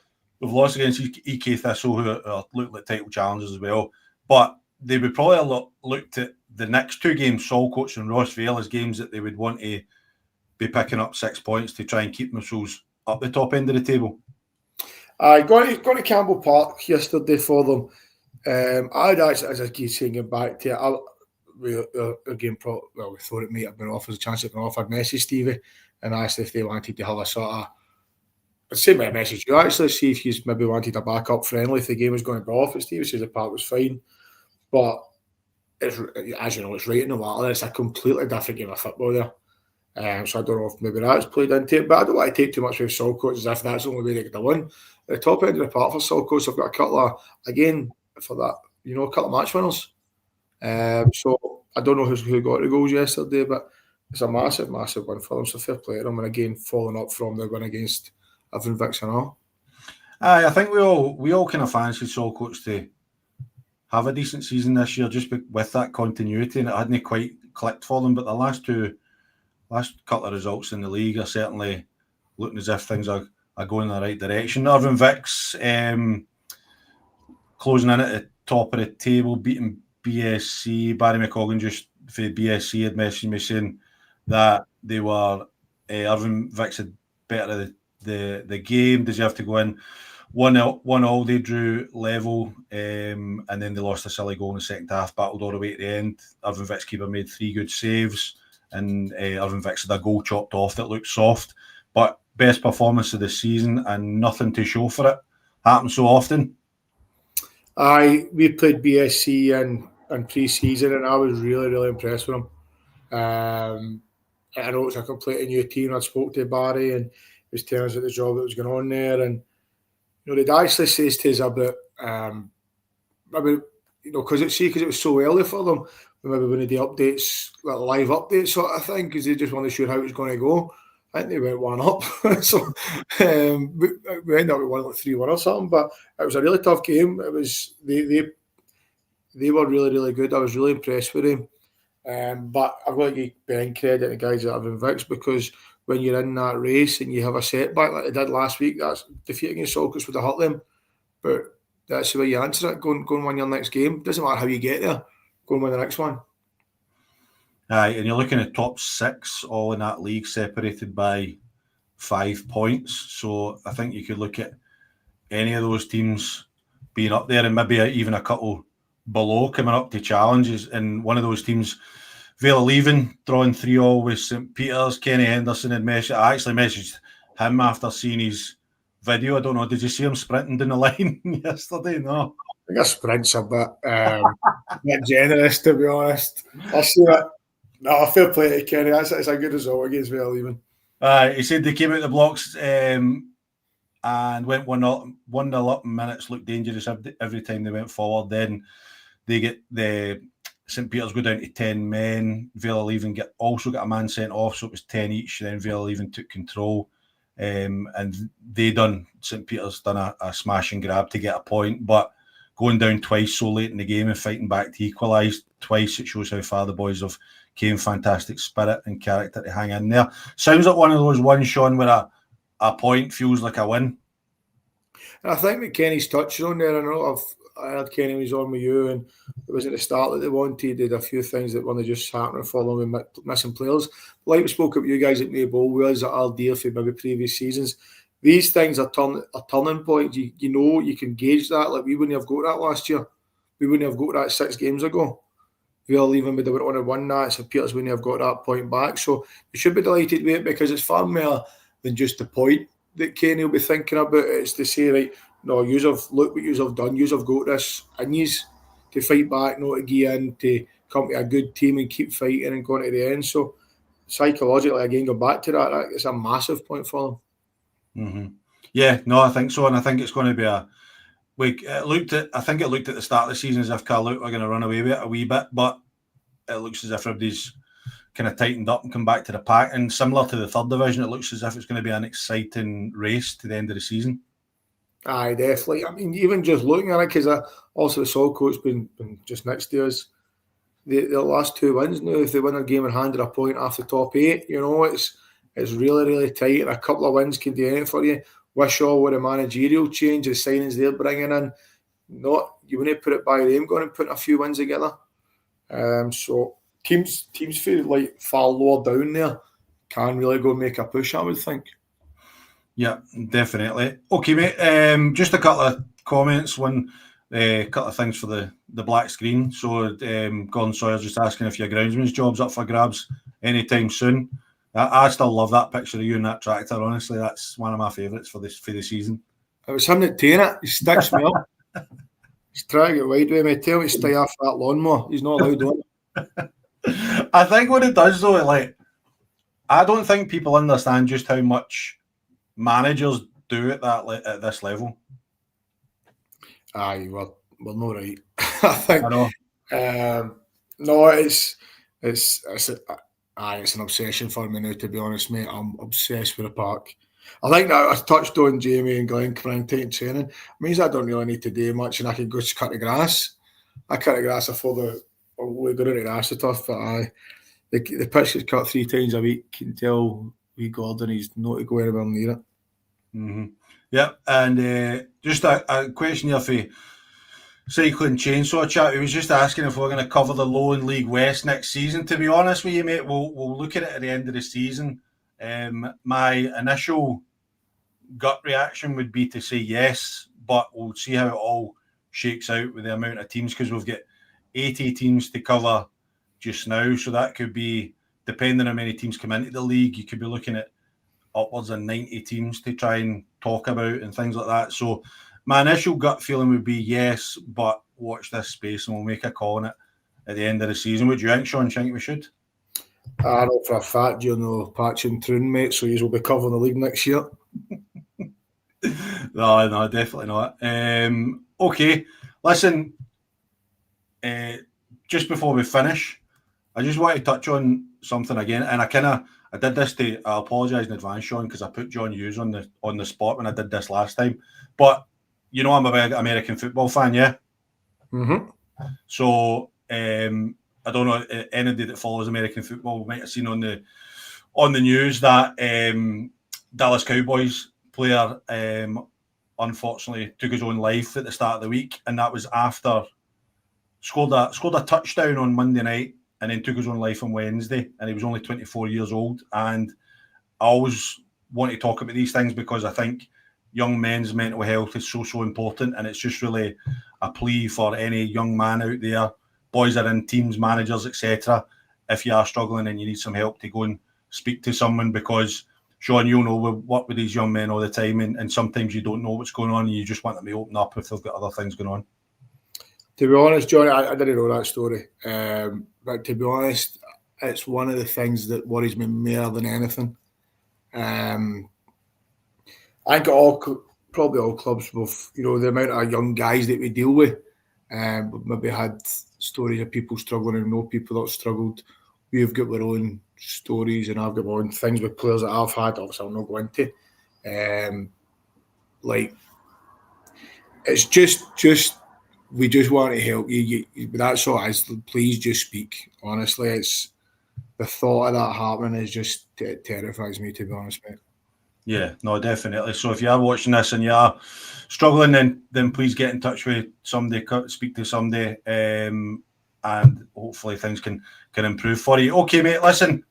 They've lost against EK Thistle, who look like title challengers as well. But they would probably have looked at the next 2 games, Saltcoats and Ross Vale, as games that they would want to be picking up 6 points to try and keep themselves up the top end of the table. I got to Campbell Park yesterday for them. I'd actually, as I keep saying, get back to it. We thought it might have been off as a chance of an off. I'd messaged Stevie and asked if they wanted to have a sort of. I'd send me a message you actually, see if you maybe wanted a backup friendly if the game was going to go off. And Stevie says the park was fine, but as you know, it's right in the water. It's a completely different game of football there. So I don't know if maybe that's played into it, but I don't want to take too much with Saltcoats as if that's the only way they get the win. At the top end of the park for Saltcoats, I've got a couple of, again, for that, a couple of match winners. So I don't know who got the goals yesterday, but it's a massive, massive win for them. So fair play to them, and again, following up from their win against Irvine Vics and all. I think we all kind of fancy Saltcoats to have a decent season this year, just with that continuity, and it hadn't quite clicked for them. But the last couple of results in the league are certainly looking as if things are going in the right direction. Irvine Vics closing in at the top of the table, beating BSC. Barry McCoggan just for BSC had messaged me saying that they were Irvine Vics had better the game. Does he have to go in 1-1? They drew level, and then they lost a silly goal in the second half. Battled all the way to the end. Irvine Vics keeper made 3 good saves, and Irvine Vics had a goal chopped off that looked soft. But best performance of the season and nothing to show for it. Happens so often. We played BSC in pre-season, and I was really, really impressed with them. I know it's a completely new team. I spoke to Barry, and he was telling us about the job that was going on there, and they'd actually says to us about because it was so early for them. Maybe one of the updates, like live updates sort of thing, because they just weren't sure how it was going to go. I think they went 1 up, so we ended up with 1 like 3-1 or something. But it was a really tough game. It was they were really, really good. I was really impressed with them. But I've got to give Ben credit and the guys at Irvine Vics, because when you're in that race and you have a setback like they did last week, that's defeat against Saltcoats would have hurt them. But that's the way you answer it. Go and win your next game. Doesn't matter how you get there. Go and win the next one. Aye, and you're looking at top 6 all in that league, separated by 5 points. So I think you could look at any of those teams being up there, and maybe even a couple below coming up to challenges. And one of those teams, Vale leaving, drawing 3-3 with St Peters. Kenny Henderson had messaged. I actually messaged him after seeing his video. I don't know, did you see him sprinting down the line yesterday? No. I think a sprint's a bit generous, to be honest. I see that. No, fair play to Kenny. It's a good result against Vale even. He said they came out the blocks and went 1-0 up in minutes, looked dangerous every time they went forward. Then they get the St Peters go down to 10 men. Vale even also got a man sent off, so it was 10 each. Then Vale even took control. And St Peters done a smash and grab to get a point, but going down twice so late in the game and fighting back to equalise twice, it shows how far the boys have came. Fantastic spirit and character to hang in there. Sounds like one of those ones, Sean, where a point feels like a win. And I think that Kenny's touched on there. I know I heard Kenny was on with you, and it was at the start that they wanted. They did a few things that weren't just happening for them with missing players. Like we spoke about you guys at Maybole, we was at Ardeer for maybe previous seasons. These things are turning points. You know, you can gauge that. Like we wouldn't have got that last year. we wouldn't have got that 6 games ago. We'll even would have went on and won that. So Peters wouldn't have got that point back. So we should be delighted with it because it's far more than just the point that Kenny will be thinking about. It's to say, right, no, look what you've done. You've got this in yous to fight back, not to give in, to come to a good team and keep fighting and going to the end. So psychologically, again, go back to that. It's a massive point for them. Mm-hmm. Yeah, no, I think so, and I think it's going to be a. I think it looked at the start of the season as if Carluke were going to run away with it a wee bit, but it looks as if everybody's kind of tightened up and come back to the pack. And similar to the third division, it looks as if it's going to be an exciting race to the end of the season. Aye, definitely. I mean, even just looking at it, because also the Saltcoat's been just next to us. The last 2 wins now, if they win a game and handed a point off the top 8, it's really, really tight. And a couple of wins can do anything for you. Wishaw with a managerial change, the signings they're bringing in, you wouldn't put it by them going and putting a few wins together. So teams feel like far lower down there can really go and make a push, I would think. Yeah, definitely. Okay, mate. Just a couple of comments. One, a couple of things for the black screen. So Gordon Sawyer's just asking if your groundsman's job's up for grabs anytime soon. I still love that picture of you in that tractor. Honestly, that's one of my favourites for the season. It was him that taken it. He sticks me up. He's trying to get wide with me. Tell him to stay off that lawnmower. He's not allowed on it. I think what it does though, I don't think people understand just how much managers do at this level. Aye, we're not right. I think. I know. No, it's an obsession for me now, to be honest, mate. I'm obsessed with the park. I think that I touched on Jamie and Glenn coming in taking training. It means I don't really need to do much and I can go just cut the we're going to the grass stuff, but the pitch gets cut 3 times a week. You can tell wee Gordon he's not to go anywhere near it. Mm-hmm. Yeah, and just a question here for Cycling Chainsaw Chat. He was just asking if we're going to cover the low in League West next season. To be honest with you, mate, we'll look at it at the end of the season. My initial gut reaction would be to say yes, but we'll see how it all shakes out with the amount of teams, because we've got 80 teams to cover just now. So that could be, depending on how many teams come into the league, you could be looking at upwards of 90 teams to try and talk about and things like that. So my initial gut feeling would be yes, but watch this space and we'll make a call on it at the end of the season. What do you think, Sean? Do you think we should? I know for a fact you're no patching Troon, mate, so you will be covering the league next year. No, definitely not. Okay, listen, just before we finish, I just want to touch on something again, and I did this I apologise in advance, Sean, because I put John Hughes on the spot when I did this last time. But you know I'm a big American football fan, yeah? Mm-hmm. So I don't know, anybody that follows American football might have seen on the news that Dallas Cowboys player unfortunately took his own life at the start of the week, and that was after scored a touchdown on Monday night and then took his own life on Wednesday, and he was only 24 years old. And I always want to talk about these things because I think young men's mental health is so important, and it's just really a plea for any young man out there, boys that are in teams, managers, etc. If you are struggling and you need some help, to go and speak to someone, because Sean, you know, we work with these young men all the time, and sometimes you don't know what's going on and you just want them to open up if they've got other things going on. To be honest, Johnny, I didn't know that story. But to be honest, it's one of the things that worries me more than anything. I think probably all clubs with, the amount of young guys that we deal with, we've maybe had stories of people struggling and know people that struggled. We've got our own stories, and I've got my own things with players that I've had. Obviously, I'll not go into. It's just we just want to help you. That's all it is. Please just speak. Honestly, it's the thought of that happening is just it terrifies me, to be honest, mate. Yeah, no, definitely. So if you are watching this and you are struggling, then please get in touch with somebody, speak to somebody, and hopefully things can improve for you. Okay, mate, listen,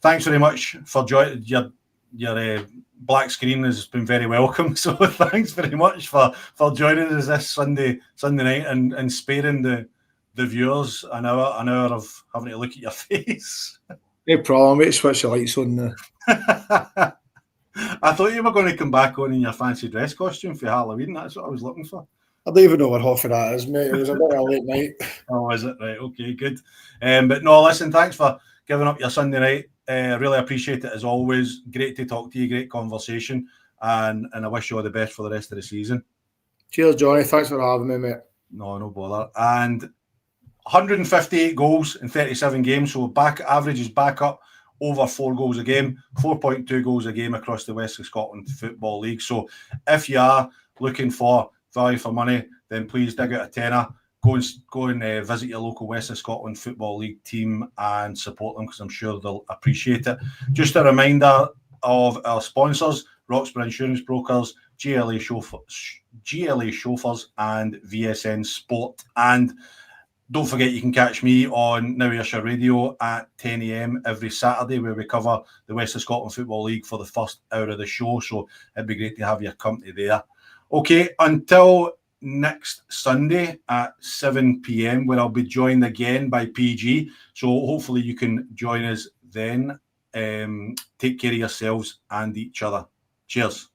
thanks very much for joining. You're your black screen has been very welcome. So thanks very much for joining us this Sunday night and sparing the viewers an hour of having to look at your face. No problem, mate. Switch the lights on now. I thought you were going to come back on in your fancy dress costume for Halloween. That's what I was looking for. I don't even know what half of that is, mate. It was a bit of a late night. Oh, is it? Right. Okay, good. But no, listen, thanks for giving up your Sunday night. Really appreciate it as always. Great to talk to you. Great conversation. And I wish you all the best for the rest of the season. Cheers, Johnny. Thanks for having me, mate. No bother. And 158 goals in 37 games. So average is back up over 4 goals a game, 4.2 goals a game across the West of Scotland Football League. So if you are looking for value for money, then please dig out a tenner. Go and visit your local West of Scotland Football League team and support them, because I'm sure they'll appreciate it. Just a reminder of our sponsors: Roxburgh Insurance Brokers, GLA Chauffeurs, and VSN Sport. And don't forget, you can catch me on Now Ayrshire Radio at 10 a.m. every Saturday, where we cover the West of Scotland Football League for the first hour of the show. So it'd be great to have your company there. Okay, until next Sunday at 7 p.m, where I'll be joined again by PG. So hopefully you can join us then. Take care of yourselves and each other. Cheers.